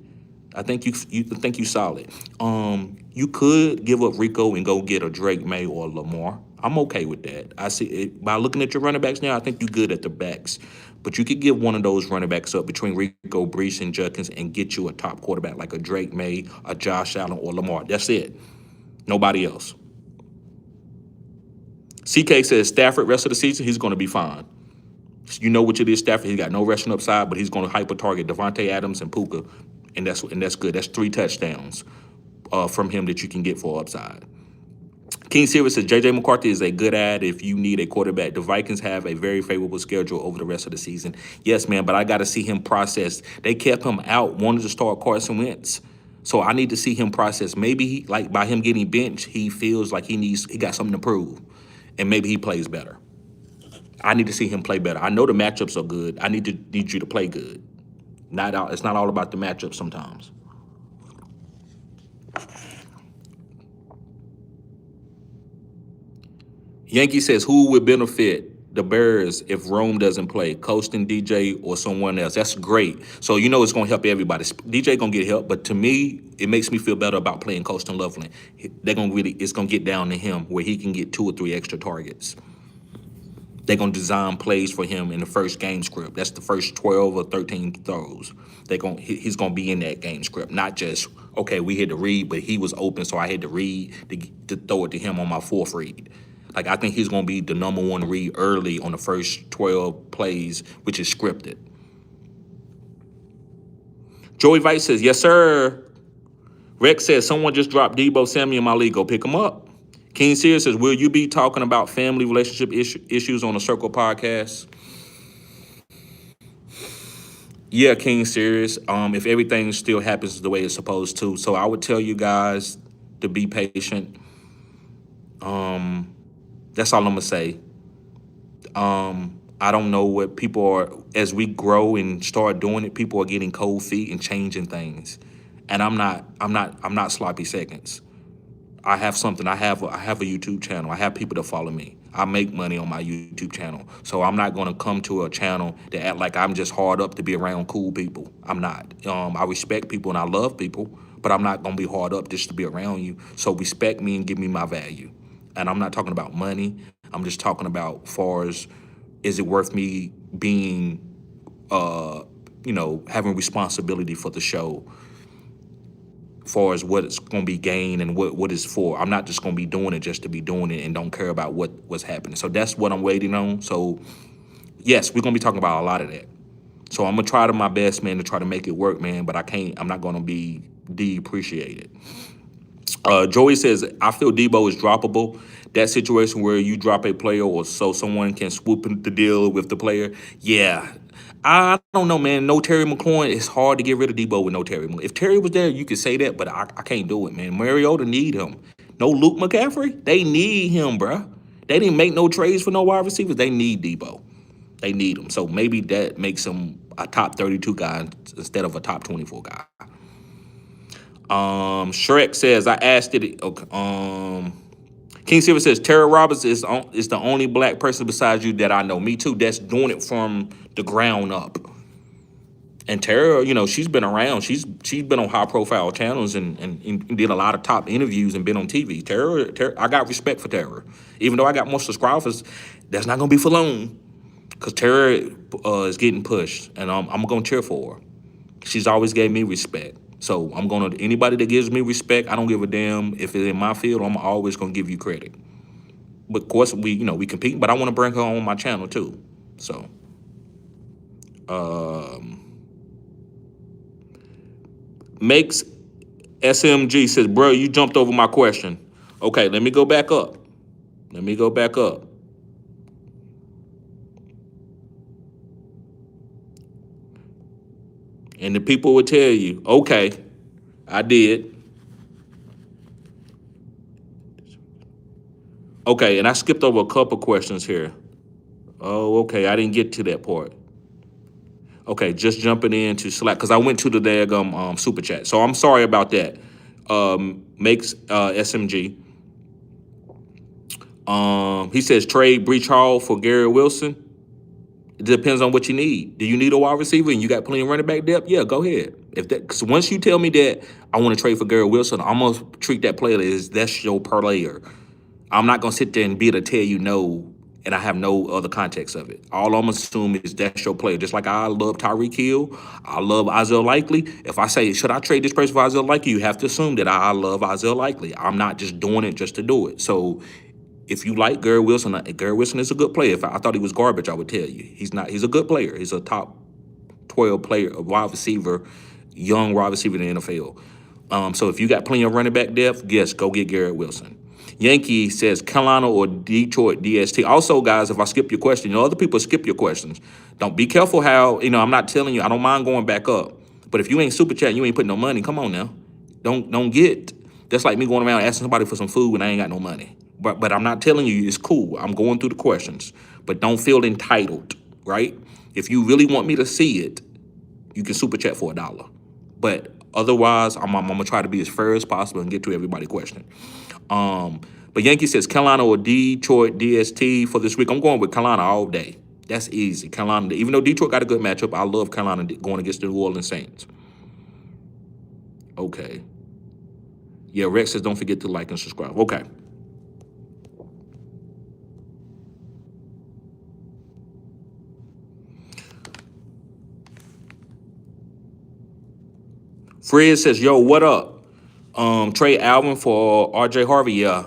I think you solid. You could give up Rico and go get a Drake May or a Lamar. I'm okay with that. I see it by looking at your running backs now. I think you're good at the backs, but you could give one of those running backs up between Rico, Brees, and Judkins and get you a top quarterback like a Drake May, a Josh Allen, or Lamar. That's it. Nobody else. CK says Stafford rest of the season he's going to be fine. You know what it is, Stafford. He's got no rushing upside, but he's going to hyper target Devontae Adams and Puka, and that's good. That's 3 touchdowns from him that you can get for upside. King Silver says J.J. McCarthy is a good ad if you need a quarterback. The Vikings have a very favorable schedule over the rest of the season. Yes, man, but I got to see him process. They kept him out, wanted to start Carson Wentz. So I need to see him process. Maybe by him getting benched, he feels like he got something to prove, and maybe he plays better. I need to see him play better. I know the matchups are good. I need you to play good. It's not all about the matchups sometimes. Yankee says, who would benefit the Bears if Rome doesn't play? Colston, DJ, or someone else? That's great. So you know it's going to help everybody. DJ going to get help, but to me, it makes me feel better about playing Colston Loveland. It's going to get down to him where he can get 2 or 3 extra targets. They're going to design plays for him in the first game script. That's the first 12 or 13 throws. He's going to be in that game script, not just, okay, we had to read, but he was open, so I had to read to throw it to him on my 4th read. Like, I think he's going to be the number 1 read early on the first 12 plays, which is scripted. Joey Vice says, yes, sir. Rex says, someone just dropped Debo Samuel in my league. Go pick him up. King Sears says, will you be talking about family relationship issues on the Circle podcast? Yeah, King Sears. If everything still happens the way it's supposed to. So I would tell you guys to be patient. That's all I'm going to say. I don't know what people are, as we grow and start doing it, people are getting cold feet and changing things. And I'm not sloppy seconds. I have something. I have a YouTube channel. I have people that follow me. I make money on my YouTube channel. So I'm not gonna come to a channel that act like I'm just hard up to be around cool people. I'm not. I respect people and I love people, but I'm not gonna be hard up just to be around you. So respect me and give me my value. And I'm not talking about money. I'm just talking about far as, is it worth me being having responsibility for the show, far as what it's going to be gained and what it's for. I'm not just going to be doing it just to be doing it and don't care about what's happening. So that's what I'm waiting on. So yes, we're going to be talking about a lot of that. So I'm going to try to my best, man, to try to make it work, man, but I'm not going to be depreciated. Joey says, I feel Debo is droppable. That situation where you drop a player or so someone can swoop in the deal with the player. Yeah. I don't know, man. No Terry McLaurin. It's hard to get rid of Debo with no Terry. If Terry was there, you could say that, but I can't do it, man. Mariota need him. No Luke McCaffrey. They need him, bruh. They didn't make no trades for no wide receivers. They need Debo. They need him. So maybe that makes him a top 32 guy instead of a top 24 guy. Shrek says, I asked it. Okay, King Silver says, Tara Roberts is the only black person besides you that I know. Me too. That's doing it from the ground up. And Tara, she's been around. She's been on high profile channels and did a lot of top interviews and been on TV. Tara, I got respect for Tara. Even though I got more subscribers, that's not gonna be for long. Cause Tara is getting pushed, and I'm gonna cheer for her. She's always gave me respect. So anybody that gives me respect, I don't give a damn if it's in my field. I'm always gonna give you credit. But of course, we compete. But I want to bring her on my channel too. So, makes SMG says, bro, you jumped over my question. Okay, let me go back up. And the people would tell you, okay, I did. Okay, and I skipped over a couple questions here. Oh, okay, I didn't get to that part. Okay, just jumping into Slack because I went to the daggum super chat. So I'm sorry about that. Makes SMG. He says trade Breach Hall for Gary Wilson. It depends on what you need. Do you need a wide receiver and you got plenty of running back depth? Yeah, go ahead. Because once you tell me that I want to trade for Gary Wilson, I'm gonna treat that player as that's your player. I'm not gonna sit there and be able to tell you no, and I have no other context of it. All I'm assuming is that's your player. Just like I love Tyreek Hill, I love Isaiah Likely. If I say, should I trade this person for Isaiah Likely, you have to assume that I love Isaiah Likely. I'm not just doing it just to do it. So if you like Gary Wilson is a good player. If I thought he was garbage, I would tell you. He's not. He's a good player. He's a top 12 player, a wide receiver, young wide receiver in the NFL. So if you got plenty of running back depth, yes, go get Garrett Wilson. Yankee says Carolina or Detroit DST. Also, guys, if I skip your question, other people skip your questions. Don't be careful how, I'm not telling you, I don't mind going back up. But if you ain't super chat, you ain't putting no money, come on now. Don't get, that's like me going around asking somebody for some food when I ain't got no money. But I'm not telling you it's cool. I'm going through the questions. But don't feel entitled, right? If you really want me to see it, you can super chat for $1. But otherwise, I'm gonna try to be as fair as possible and get to everybody's question. But Yankee says Carolina or Detroit DST for this week. I'm going with Carolina all day. That's easy. Carolina, even though Detroit got a good matchup, I love Carolina going against the New Orleans Saints. Okay. Yeah, Rex says don't forget to like and subscribe. Okay. Fred says, yo, what up? Trade Alvin for RJ Harvey. Yeah,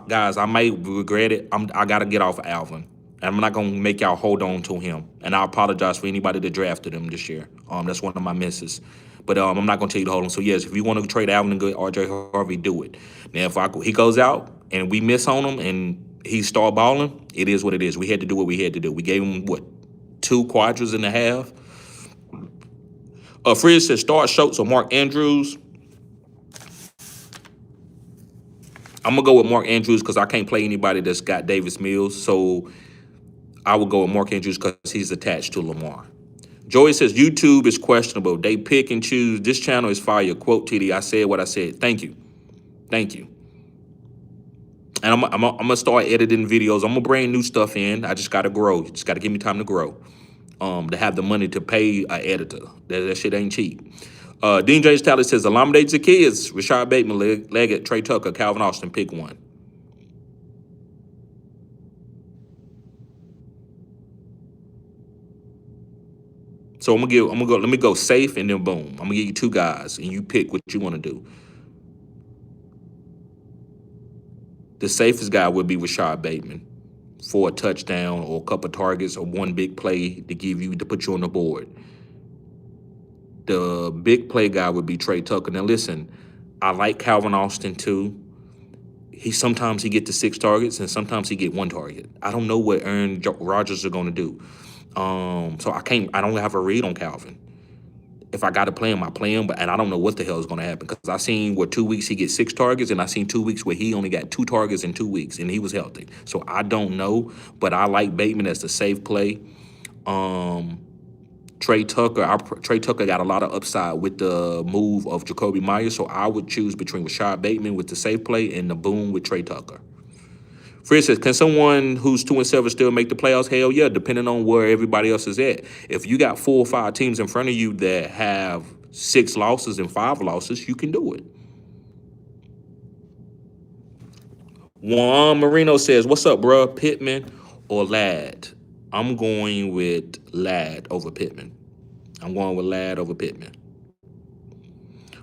guys, I may regret it. I gotta get off of Alvin. And I'm not gonna make y'all hold on to him. And I apologize for anybody that drafted him this year. That's one of my misses. But I'm not gonna tell you to hold on. So yes, if you want to trade Alvin and get RJ Harvey, do it. Now if he goes out and we miss on him and he start balling, it is what it is. We had to do what we had to do. We gave him 2 quadras and a half. Fred says start Schultz or Mark Andrews. I'm gonna go with Mark Andrews because I can't play anybody that's got Davis Mills. So I would go with Mark Andrews because he's attached to Lamar. Joey says YouTube is questionable. They pick and choose. This channel is fire. Quote TD. I said what I said. Thank you. Thank you. And I'm gonna start editing videos. I'm gonna bring new stuff in. I just gotta grow. You just gotta give me time to grow. To have the money to pay an editor. That shit ain't cheap. Dean James Talley says Alameda Zacchaeus, Rashad Bateman, Leggett, Trey Tucker, Calvin Austin. Pick one. So let me go safe and then boom. I'm gonna give you two guys and you pick what you want to do. The safest guy would be Rashad Bateman for a touchdown or a couple targets or one big play to put you on the board. The big play guy would be Trey Tucker. Now listen, I like Calvin Austin too. Sometimes he get to 6 targets and sometimes he get 1 target. I don't know what Aaron Rodgers are gonna do. So I don't have a read on Calvin. If I got to play him, I play him, and I don't know what the hell is going to happen because I seen where 2 weeks he gets 6 targets, and I seen 2 weeks where he only got 2 targets in 2 weeks, and he was healthy. So I don't know, but I like Bateman as the safe play. Trey Tucker got a lot of upside with the move of Jacoby Myers, so I would choose between Rashad Bateman with the safe play and the boom with Trey Tucker. Fred says, can someone who's 2-7 still make the playoffs? Hell yeah, depending on where everybody else is at. If you got 4 or 5 teams in front of you that have 6 losses and 5 losses, you can do it. Juan Marino says, what's up, bro? Pittman or Ladd? I'm going with Ladd over Pittman.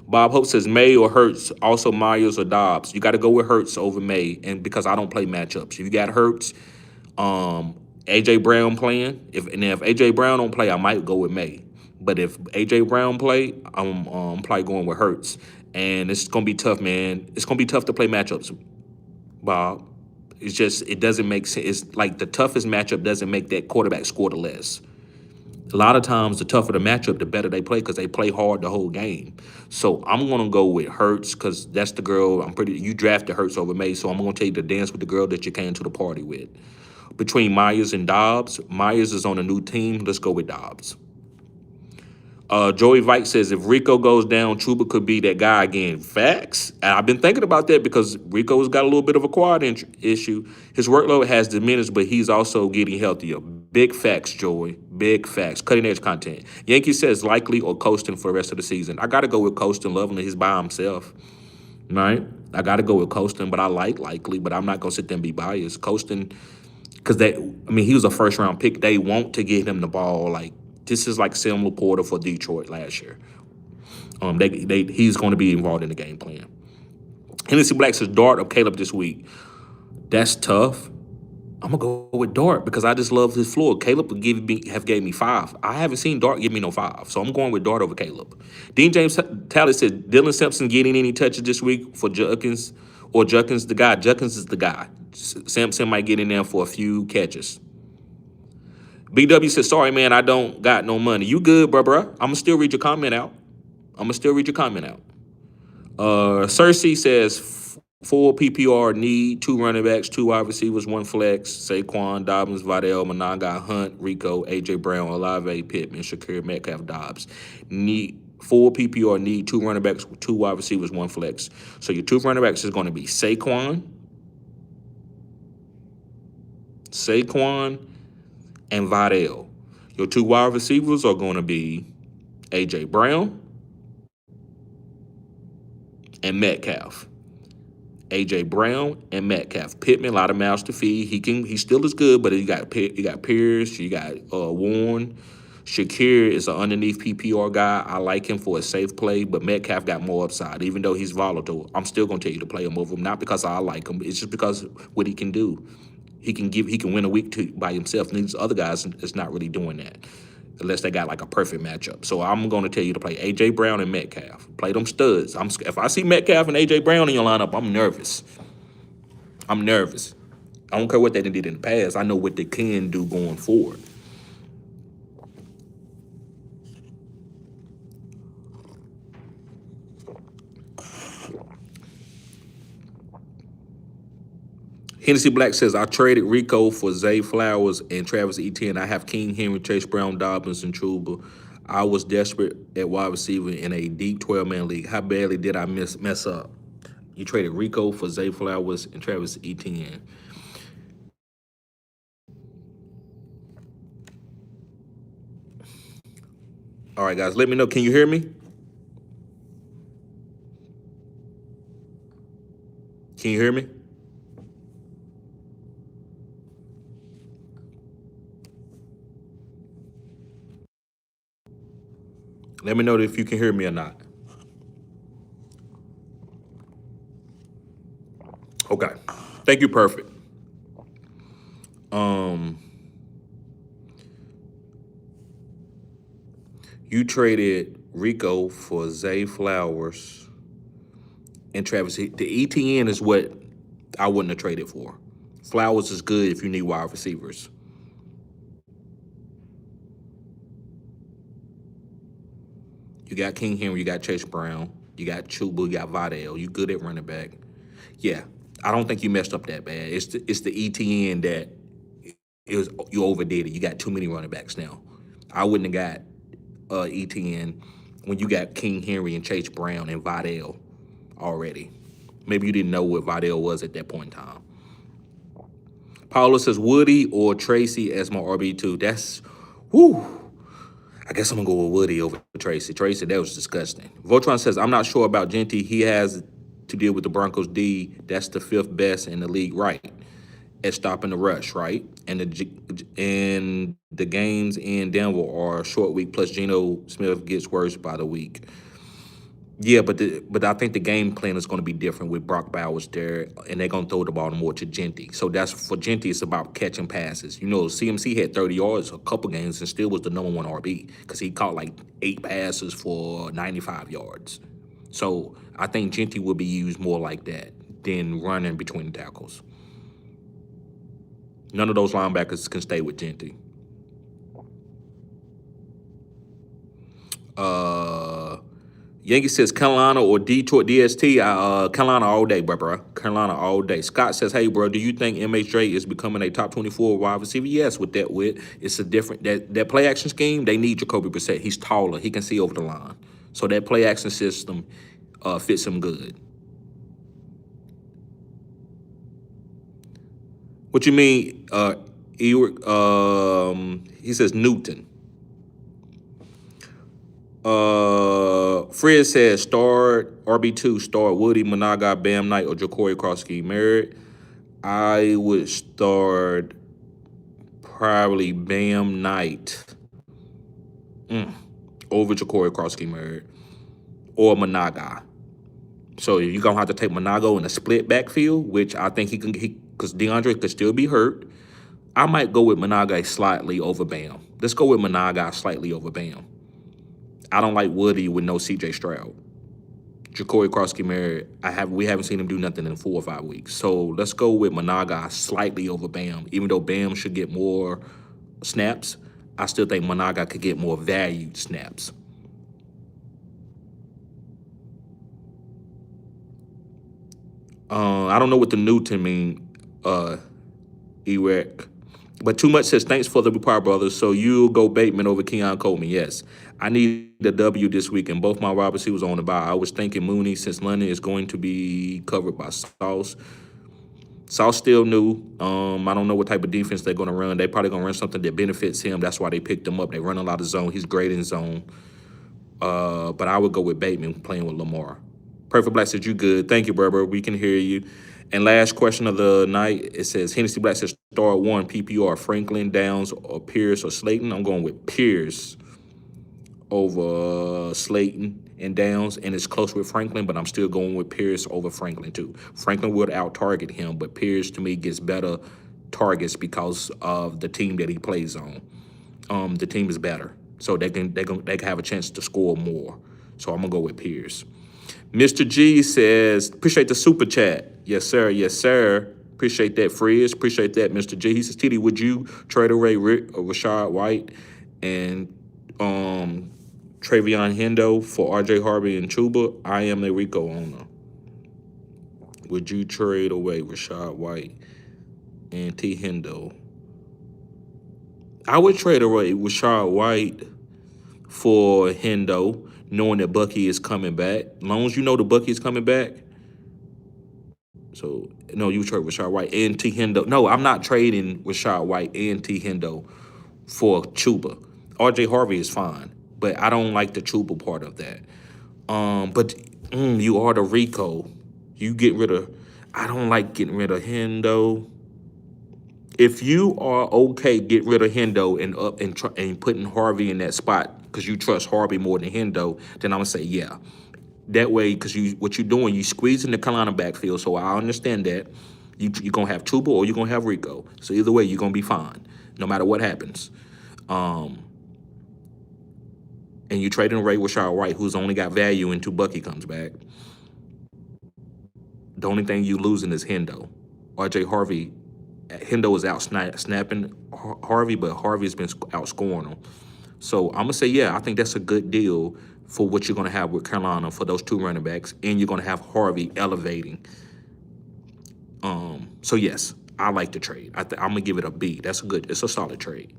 Bob Hope says May or Hurts, also Myers or Dobbs. You got to go with Hurts over May, and because I don't play matchups. If you got Hurts, AJ Brown playing. If AJ Brown don't play, I might go with May. But if AJ Brown play, I'm probably going with Hurts. And it's gonna be tough, man. It's gonna be tough to play matchups, Bob. It doesn't make sense. It's like the toughest matchup doesn't make that quarterback score the less. A lot of times, the tougher the matchup, the better they play because they play hard the whole game. So I'm gonna go with Hurts because that's the girl. You drafted Hurts over May, so I'm gonna tell you to dance with the girl that you came to the party with. Between Myers and Dobbs, Myers is on a new team. Let's go with Dobbs. Joey Vike says if Rico goes down, Chuba could be that guy again. Facts. And I've been thinking about that because Rico's got a little bit of a quad issue. His workload has diminished, but he's also getting healthier. Big facts, Joey. Big facts. Cutting edge content. Yankee says likely or coasting for the rest of the season. I got to go with coasting. Loving he's by himself. Right? I got to go with coasting, but I like likely, but I'm not going to sit there and be biased. Coasting, because he was a first round pick. They want to get him the ball. Like, this is like Sam Laporta for Detroit last year. He's going to be involved in the game plan. Hennessy Black says Dart of Caleb this week. That's tough. I'm gonna go with Dart because I just love his floor. Caleb would gave me 5. I haven't seen Dart give me no 5, so I'm going with Dart over Caleb. Dean James Talley said Dylan Simpson getting any touches this week for Judkins or Judkins the guy. Judkins is the guy. Simpson might get in there for a few catches. BW says, sorry, man, I don't got no money. You good, bruh. I'm going to still read your comment out. Cersei says, 4 PPR need 2 running backs, 2 wide receivers, 1 flex. Saquon, Dobbins, Vidal, Monanga, Hunt, Rico, AJ Brown, Olave, Pittman, Shakir, Metcalf, Dobbs. 4 PPR need 2 running backs, 2 wide receivers, 1 flex. So your 2 running backs is going to be Saquon, and Vidal. Your 2 wide receivers are going to be AJ Brown and Metcalf. AJ Brown and Metcalf. Pittman, a lot of mouths to feed. He still is good, but you got Pierce, you got Warren. Shakir is an underneath PPR guy. I like him for a safe play, but Metcalf got more upside. Even though he's volatile, I'm still going to tell you to play him over him, not because I like him. It's just because what he can do. He can win a week by himself. And these other guys is not really doing that unless they got like a perfect matchup. So I'm going to tell you to play A.J. Brown and Metcalf. Play them studs. If I see Metcalf and A.J. Brown in your lineup, I'm nervous. I don't care what they did in the past. I know what they can do going forward. Hennessy Black says, I traded Rico for Zay Flowers and Travis Etienne. I have King Henry, Chase Brown, Dobbins, and Chuba. I was desperate at wide receiver in a deep 12-man league. How badly did I mess up? You traded Rico for Zay Flowers and Travis Etienne. All right, guys, let me know. Can you hear me? Can you hear me? Let me know if you can hear me or not. Okay. Thank you, perfect. You traded Rico for Zay Flowers and Travis. The ETN is what I wouldn't have traded for. Flowers is good if you need wide receivers. You got King Henry, you got Chase Brown, you got Chuba, you got Vidal. You good at running back. Yeah, I don't think you messed up that bad. It's the ETN that you overdid it. You got too many running backs now. I wouldn't have got ETN when you got King Henry and Chase Brown and Vidal already. Maybe you didn't know what Vidal was at that point in time. Paula says Woody or Tracy as my RB2. That's, whoo. I guess I'm gonna go with Woody over Tracy. Tracy, that was disgusting. Voltron says, I'm not sure about Genty. He has to deal with the Broncos D. That's the 5th best in the league, right? At stopping the rush, right? And the games in Denver are a short week. Plus, Geno Smith gets worse by the week. Yeah, but I think the game plan is going to be different with Brock Bowers there, and they're going to throw the ball more to Genty. So that's for Genty. It's about catching passes. You know, CMC had 30 yards a couple games and still was the number 1 RB because he caught like 8 passes for 95 yards. So I think Genty will be used more like that than running between the tackles. None of those linebackers can stay with Genty. Yankee says Carolina or Detroit DST. Carolina all day, bro. Carolina all day. Scott says, hey, bro, do you think MHJ is becoming a top 24 wide receiver? Yes, with that width. It's a different, that play action scheme, they need Jacoby Brissett. He's taller. He can see over the line. So that play action system fits him good. What you mean, he says Newton. Fred says start RB2, start Woody, Managa, Bam Knight, or Ja'Cory Krosky Merritt. I would start probably Bam Knight over Ja'Cory Krosky Merritt or Managa. So you're gonna have to take Monago in a split backfield, which I think he can, because DeAndre could still be hurt. I might go with Managa slightly over Bam. Let's go with Managa slightly over Bam. I don't like Woody with no CJ Stroud. Ja'Cory Krosky Merritt, we haven't seen him do nothing in 4 or 5 weeks. So let's go with Managa slightly over Bam. Even though Bam should get more snaps, I still think Managa could get more valued snaps. I don't know what the Newton mean, Erec. But Too Much says, thanks for the reply, brothers. So you'll go Bateman over Keon Coleman. Yes. I need the W this week, and both my wide receivers on the bye. I was thinking Mooney, since London is going to be covered by Sauce. Sauce still new. I don't know what type of defense they're going to run. They're probably going to run something that benefits him. That's why they picked him up. They run a lot of zone. He's great in zone. But I would go with Bateman playing with Lamar. Perfect Black says, you good. Thank you, brother. We can hear you. And last question of the night, it says, Hennessy Black says, start 1 PPR, Franklin, Downs, or Pierce, or Slayton. I'm going with Pierce over Slayton and Downs, and it's close with Franklin, but I'm still going with Pierce over Franklin, too. Franklin would out-target him, but Pierce, to me, gets better targets because of the team that he plays on. The team is better, so they can have a chance to score more. So I'm going to go with Pierce. Mr. G says, appreciate the super chat. Yes, sir. Yes, sir. Appreciate that, Frizz. Appreciate that, Mr. G. He says, TD, would you trade away Rashad White and Travion Hendo for RJ Harvey and Chuba? I am a Rico owner. Would you trade away Rashad White and T. Hendo. I would trade away Rashad White for Hendo, knowing that Bucky is coming back. As long as you know the Bucky is coming back. So, no, you trade Rashad White and T. Hendo. No, I'm not trading Rashad White and T. Hendo for Chuba. RJ Harvey is fine, but I don't like the Chuba part of that. But you are the Rico. You get rid of. I don't like getting rid of Hendo. If you are okay, get rid of Hendo and putting Harvey in that spot because you trust Harvey more than Hendo, then I'm gonna say yeah. That way, because what you're doing, you squeezing the Carolina backfield. So I understand that you're gonna have Chuba or you're gonna have Rico. So either way, you're gonna be fine, no matter what happens. And you trading away Rashad White, who's only got value until Bucky comes back. The only thing you losing is Hendo. RJ Harvey. Hendo is out snapping Harvey, but Harvey's been outscoring him. So I'm gonna say, yeah, I think that's a good deal for what you're gonna have with Carolina for those two running backs, and you're gonna have Harvey elevating. So yes, I like the trade. I'm gonna give it a B. It's a solid trade.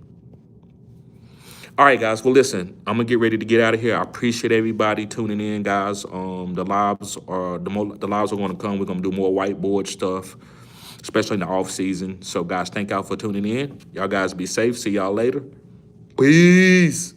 All right, guys. Well, listen, I'm gonna get ready to get out of here. I appreciate everybody tuning in, guys. The lives are going to come. We're gonna do more whiteboard stuff, especially in the off season. So, guys, thank y'all for tuning in. Y'all guys be safe. See y'all later. Peace.